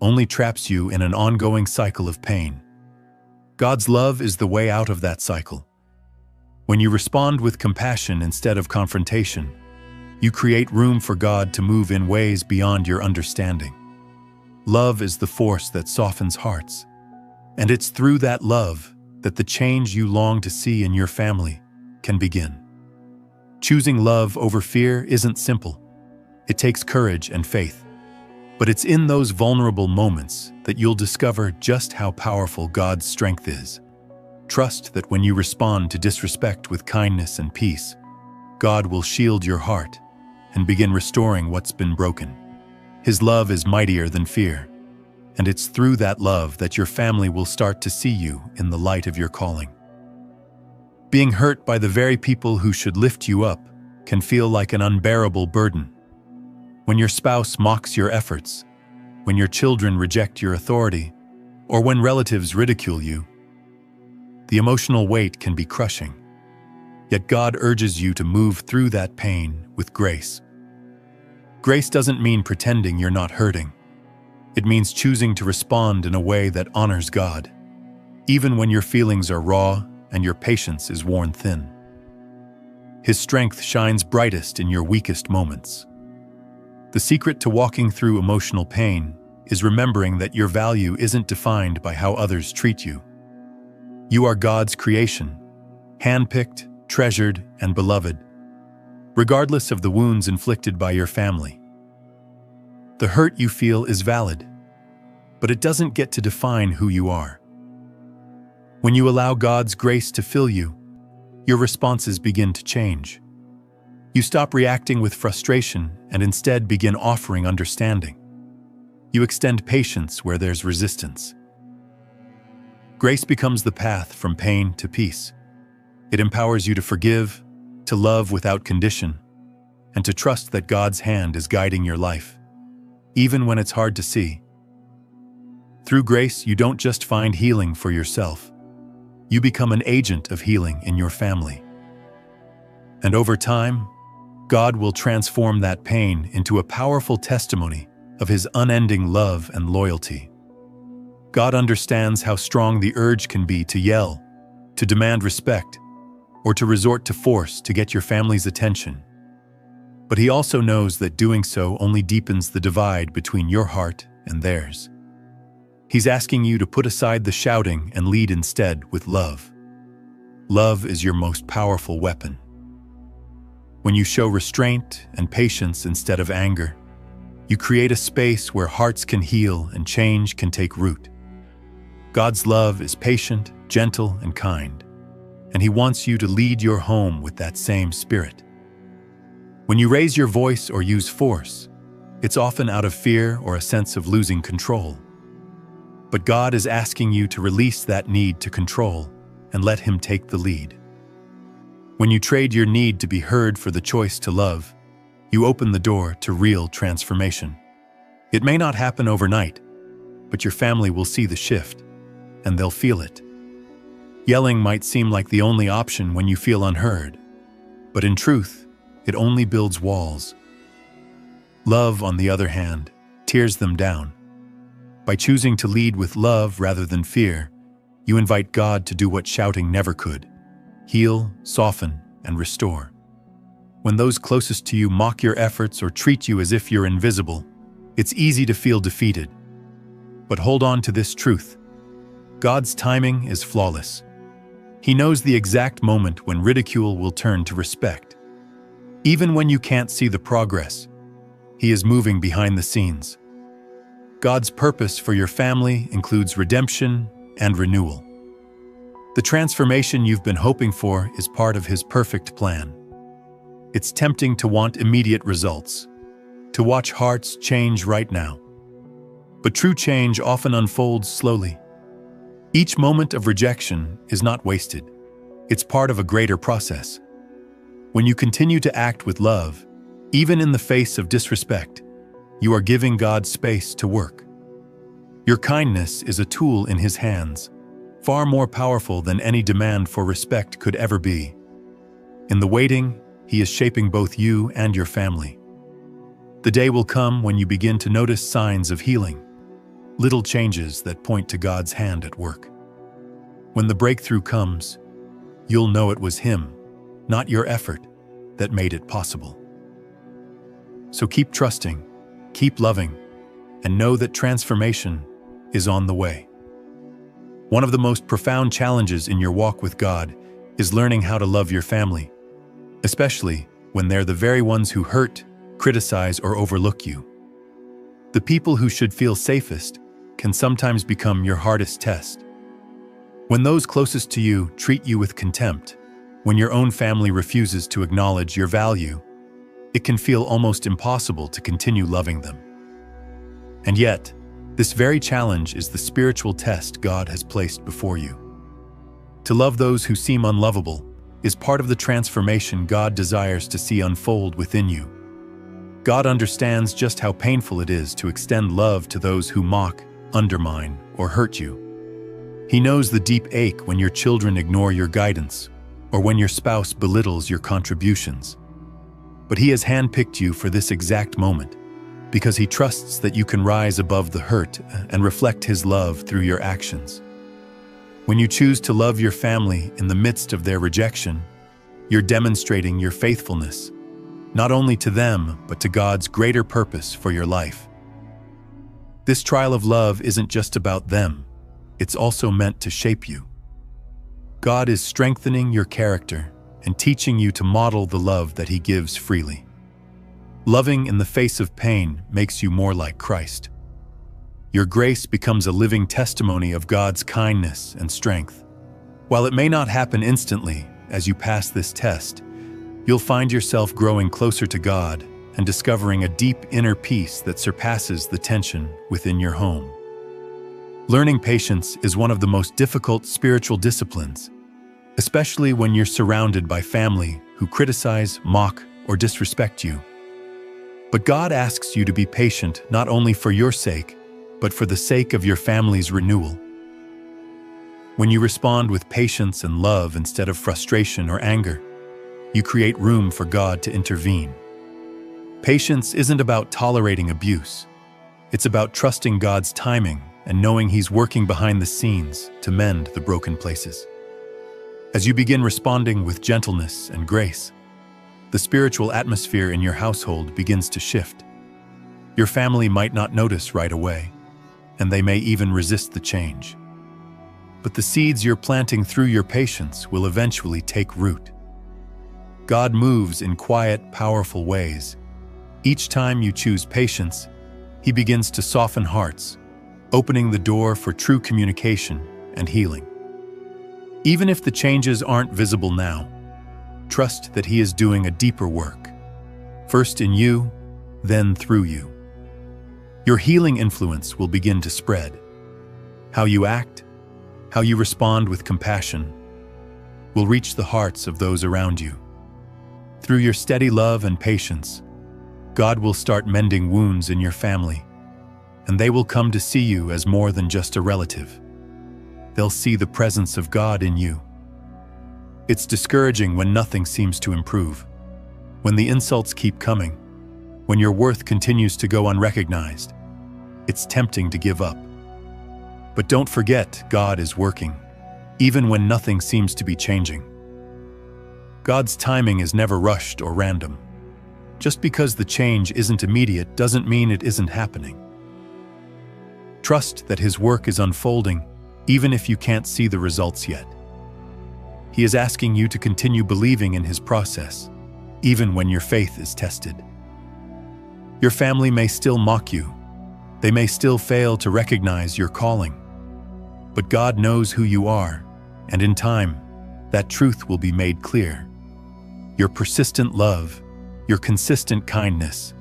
only traps you in an ongoing cycle of pain. God's love is the way out of that cycle. When you respond with compassion instead of confrontation, you create room for God to move in ways beyond your understanding. Love is the force that softens hearts, and it's through that love that the change you long to see in your family can begin. Choosing love over fear isn't simple. It takes courage and faith. But it's in those vulnerable moments that you'll discover just how powerful God's strength is. Trust that when you respond to disrespect with kindness and peace, God will shield your heart and begin restoring what's been broken. His love is mightier than fear, and it's through that love that your family will start to see you in the light of your calling. Being hurt by the very people who should lift you up can feel like an unbearable burden. When your spouse mocks your efforts, when your children reject your authority, or when relatives ridicule you, the emotional weight can be crushing. Yet God urges you to move through that pain with grace. Grace doesn't mean pretending you're not hurting. It means choosing to respond in a way that honors God, even when your feelings are raw and your patience is worn thin. His strength shines brightest in your weakest moments. The secret to walking through emotional pain is remembering that your value isn't defined by how others treat you. You are God's creation, handpicked, treasured, and beloved, regardless of the wounds inflicted by your family. The hurt you feel is valid, but it doesn't get to define who you are. When you allow God's grace to fill you, your responses begin to change. You stop reacting with frustration and instead begin offering understanding. You extend patience where there's resistance. Grace becomes the path from pain to peace. It empowers you to forgive, to love without condition, and to trust that God's hand is guiding your life, even when it's hard to see. Through grace, you don't just find healing for yourself. You become an agent of healing in your family. And over time, God will transform that pain into a powerful testimony of His unending love and loyalty. God understands how strong the urge can be to yell, to demand respect, or to resort to force to get your family's attention. But He also knows that doing so only deepens the divide between your heart and theirs. He's asking you to put aside the shouting and lead instead with love. Love is your most powerful weapon. When you show restraint and patience instead of anger, you create a space where hearts can heal and change can take root. God's love is patient, gentle, and kind, and He wants you to lead your home with that same spirit. When you raise your voice or use force, it's often out of fear or a sense of losing control. But God is asking you to release that need to control and let Him take the lead. When you trade your need to be heard for the choice to love, you open the door to real transformation. It may not happen overnight, but your family will see the shift, and they'll feel it. Yelling might seem like the only option when you feel unheard, but in truth, it only builds walls. Love, on the other hand, tears them down. By choosing to lead with love rather than fear, you invite God to do what shouting never could: heal, soften, and restore. When those closest to you mock your efforts or treat you as if you're invisible, it's easy to feel defeated. But hold on to this truth: God's timing is flawless. He knows the exact moment when ridicule will turn to respect. Even when you can't see the progress, He is moving behind the scenes. God's purpose for your family includes redemption and renewal. The transformation you've been hoping for is part of His perfect plan. It's tempting to want immediate results, to watch hearts change right now. But true change often unfolds slowly. Each moment of rejection is not wasted. It's part of a greater process. When you continue to act with love, even in the face of disrespect, you are giving God space to work. Your kindness is a tool in His hands, far more powerful than any demand for respect could ever be. In the waiting, He is shaping both you and your family. The day will come when you begin to notice signs of healing, little changes that point to God's hand at work. When the breakthrough comes, you'll know it was Him, not your effort, that made it possible. So keep trusting, keep loving, and know that transformation is on the way. One of the most profound challenges in your walk with God is learning how to love your family, especially when they're the very ones who hurt, criticize, or overlook you. The people who should feel safest can sometimes become your hardest test. When those closest to you treat you with contempt, when your own family refuses to acknowledge your value, it can feel almost impossible to continue loving them. And yet, this very challenge is the spiritual test God has placed before you. To love those who seem unlovable is part of the transformation God desires to see unfold within you. God understands just how painful it is to extend love to those who mock, undermine, or hurt you. He knows the deep ache when your children ignore your guidance, or when your spouse belittles your contributions. But He has handpicked you for this exact moment, because He trusts that you can rise above the hurt and reflect His love through your actions. When you choose to love your family in the midst of their rejection, you're demonstrating your faithfulness, not only to them, but to God's greater purpose for your life. This trial of love isn't just about them, it's also meant to shape you. God is strengthening your character and teaching you to model the love that He gives freely. Loving in the face of pain makes you more like Christ. Your grace becomes a living testimony of God's kindness and strength. While it may not happen instantly, as you pass this test, you'll find yourself growing closer to God and discovering a deep inner peace that surpasses the tension within your home. Learning patience is one of the most difficult spiritual disciplines, especially when you're surrounded by family who criticize, mock, or disrespect you. But God asks you to be patient not only for your sake, but for the sake of your family's renewal. When you respond with patience and love instead of frustration or anger, you create room for God to intervene. Patience isn't about tolerating abuse. It's about trusting God's timing and knowing He's working behind the scenes to mend the broken places. As you begin responding with gentleness and grace, the spiritual atmosphere in your household begins to shift. Your family might not notice right away, and they may even resist the change. But the seeds you're planting through your patience will eventually take root. God moves in quiet, powerful ways. Each time you choose patience, He begins to soften hearts, opening the door for true communication and healing. Even if the changes aren't visible now, trust that He is doing a deeper work, first in you, then through you. Your healing influence will begin to spread. How you act, how you respond with compassion, will reach the hearts of those around you. Through your steady love and patience, God will start mending wounds in your family, and they will come to see you as more than just a relative. They'll see the presence of God in you. It's discouraging when nothing seems to improve, when the insults keep coming, when your worth continues to go unrecognized. It's tempting to give up. But don't forget, God is working, even when nothing seems to be changing. God's timing is never rushed or random. Just because the change isn't immediate doesn't mean it isn't happening. Trust that His work is unfolding, even if you can't see the results yet. He is asking you to continue believing in His process, even when your faith is tested. Your family may still mock you. They may still fail to recognize your calling. But God knows who you are, and in time, that truth will be made clear. Your persistent love, your consistent kindness,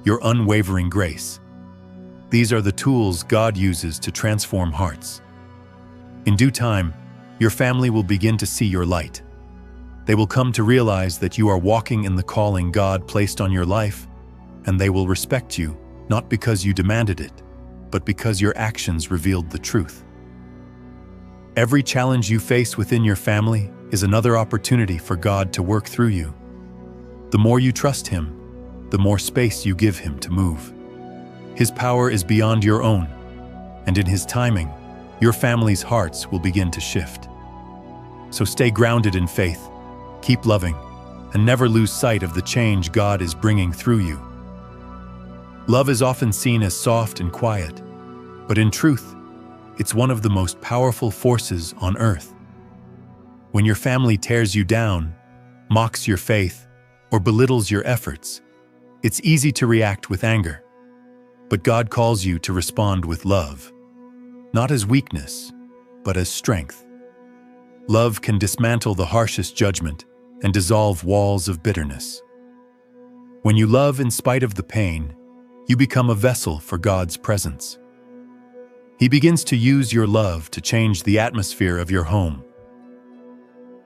your unwavering grace. These are the tools God uses to transform hearts. In due time, your family will begin to see your light. They will come to realize that you are walking in the calling God placed on your life, and they will respect you, not because you demanded it, but because your actions revealed the truth. Every challenge you face within your family is another opportunity for God to work through you. The more you trust Him, the more space you give Him to move. His power is beyond your own, and in His timing, your family's hearts will begin to shift. So stay grounded in faith, keep loving, and never lose sight of the change God is bringing through you. Love is often seen as soft and quiet, but in truth, it's one of the most powerful forces on earth. When your family tears you down, mocks your faith, or belittles your efforts, it's easy to react with anger. But God calls you to respond with love, not as weakness, but as strength. Love can dismantle the harshest judgment and dissolve walls of bitterness. When you love in spite of the pain, you become a vessel for God's presence. He begins to use your love to change the atmosphere of your home.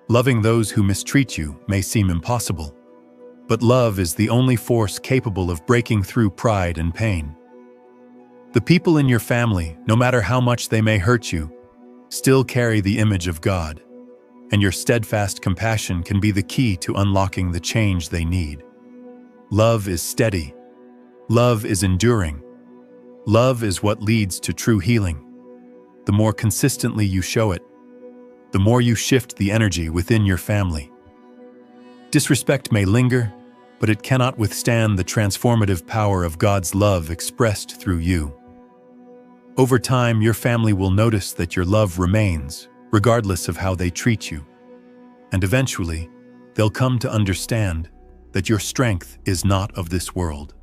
Loving those who mistreat you may seem impossible, but love is the only force capable of breaking through pride and pain. The people in your family, no matter how much they may hurt you, still carry the image of God, and your steadfast compassion can be the key to unlocking the change they need. Love is steady. Love is enduring. Love is what leads to true healing. The more consistently you show it, the more you shift the energy within your family. Disrespect may linger, but it cannot withstand the transformative power of God's love expressed through you. Over time, your family will notice that your love remains, regardless of how they treat you. And eventually, they'll come to understand that your strength is not of this world.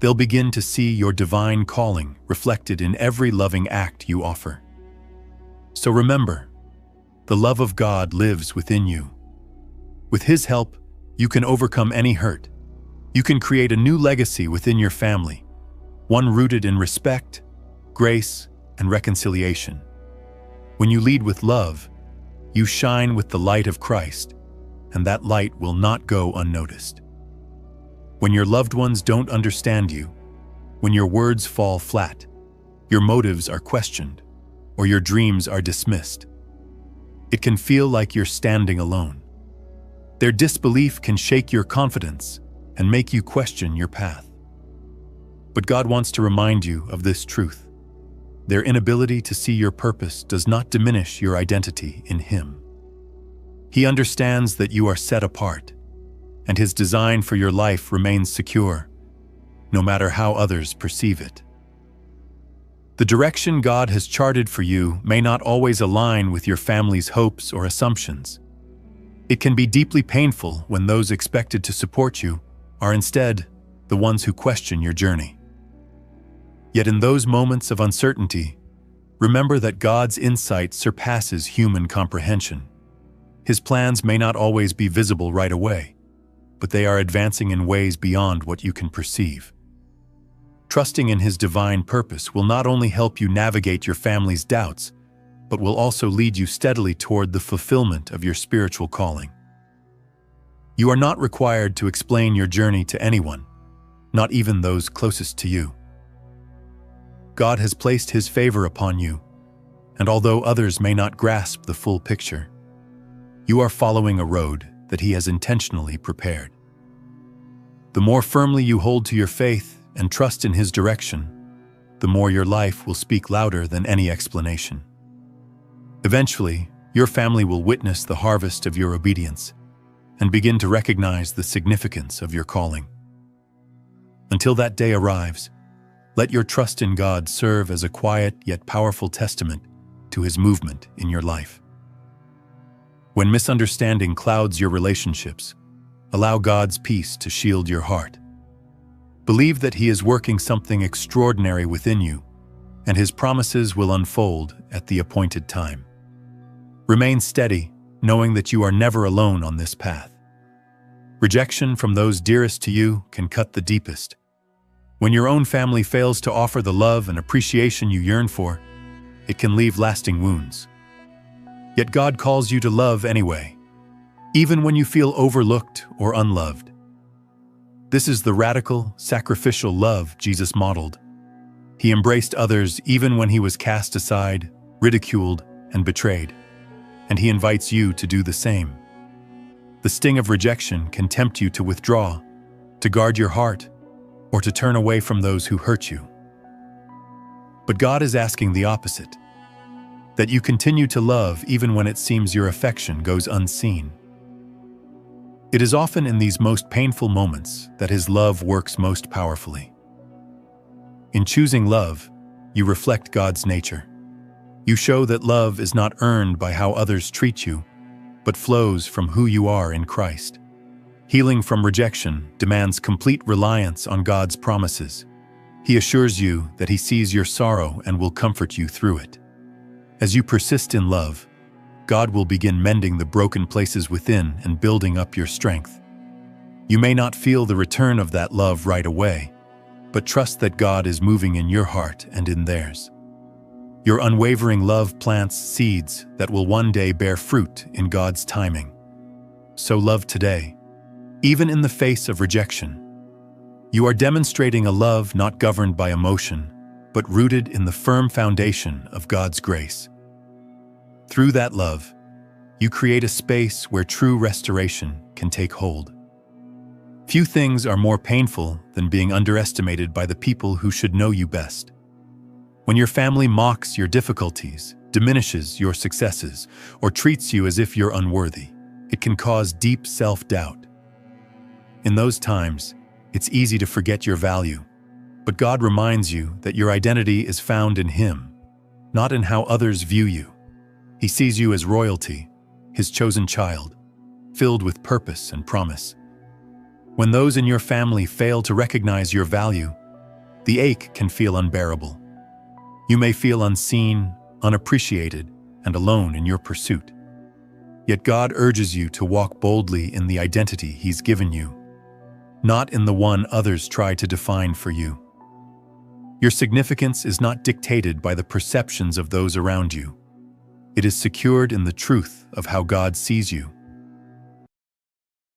They'll begin to see your divine calling reflected in every loving act you offer. So remember, the love of God lives within you. With His help, you can overcome any hurt. You can create a new legacy within your family, one rooted in respect, grace, and reconciliation. When you lead with love, you shine with the light of Christ, and that light will not go unnoticed. When your loved ones don't understand you, when your words fall flat, your motives are questioned, or your dreams are dismissed, it can feel like you're standing alone. Their disbelief can shake your confidence and make you question your path. But God wants to remind you of this truth. Their inability to see your purpose does not diminish your identity in Him. He understands that you are set apart, and His design for your life remains secure, no matter how others perceive it. The direction God has charted for you may not always align with your family's hopes or assumptions. It can be deeply painful when those expected to support you are instead the ones who question your journey. Yet in those moments of uncertainty, remember that God's insight surpasses human comprehension. His plans may not always be visible right away, but they are advancing in ways beyond what you can perceive. Trusting in His divine purpose will not only help you navigate your family's doubts, but will also lead you steadily toward the fulfillment of your spiritual calling. You are not required to explain your journey to anyone, not even those closest to you. God has placed His favor upon you, and although others may not grasp the full picture, you are following a road that He has intentionally prepared. The more firmly you hold to your faith and trust in His direction, the more your life will speak louder than any explanation. Eventually, your family will witness the harvest of your obedience and begin to recognize the significance of your calling. Until that day arrives, let your trust in God serve as a quiet yet powerful testament to His movement in your life. When misunderstanding clouds your relationships, allow God's peace to shield your heart. Believe that He is working something extraordinary within you, and His promises will unfold at the appointed time. Remain steady, knowing that you are never alone on this path. Rejection from those dearest to you can cut the deepest. When your own family fails to offer the love and appreciation you yearn for, it can leave lasting wounds. Yet God calls you to love anyway, even when you feel overlooked or unloved. This is the radical, sacrificial love Jesus modeled. He embraced others even when He was cast aside, ridiculed, and betrayed. And He invites you to do the same. The sting of rejection can tempt you to withdraw, to guard your heart, or to turn away from those who hurt you. But God is asking the opposite, that you continue to love even when it seems your affection goes unseen. It is often in these most painful moments that His love works most powerfully. In choosing love, you reflect God's nature. You show that love is not earned by how others treat you, but flows from who you are in Christ. Healing from rejection demands complete reliance on God's promises. He assures you that He sees your sorrow and will comfort you through it. As you persist in love, God will begin mending the broken places within and building up your strength. You may not feel the return of that love right away, but trust that God is moving in your heart and in theirs. Your unwavering love plants seeds that will one day bear fruit in God's timing. So love today, even in the face of rejection. You are demonstrating a love not governed by emotion, but rooted in the firm foundation of God's grace. Through that love, you create a space where true restoration can take hold. Few things are more painful than being underestimated by the people who should know you best. When your family mocks your difficulties, diminishes your successes, or treats you as if you're unworthy, it can cause deep self-doubt. In those times, it's easy to forget your value, but God reminds you that your identity is found in Him, not in how others view you. He sees you as royalty, His chosen child, filled with purpose and promise. When those in your family fail to recognize your value, the ache can feel unbearable. You may feel unseen, unappreciated, and alone in your pursuit. Yet God urges you to walk boldly in the identity He's given you, not in the one others try to define for you. Your significance is not dictated by the perceptions of those around you. It is secured in the truth of how God sees you.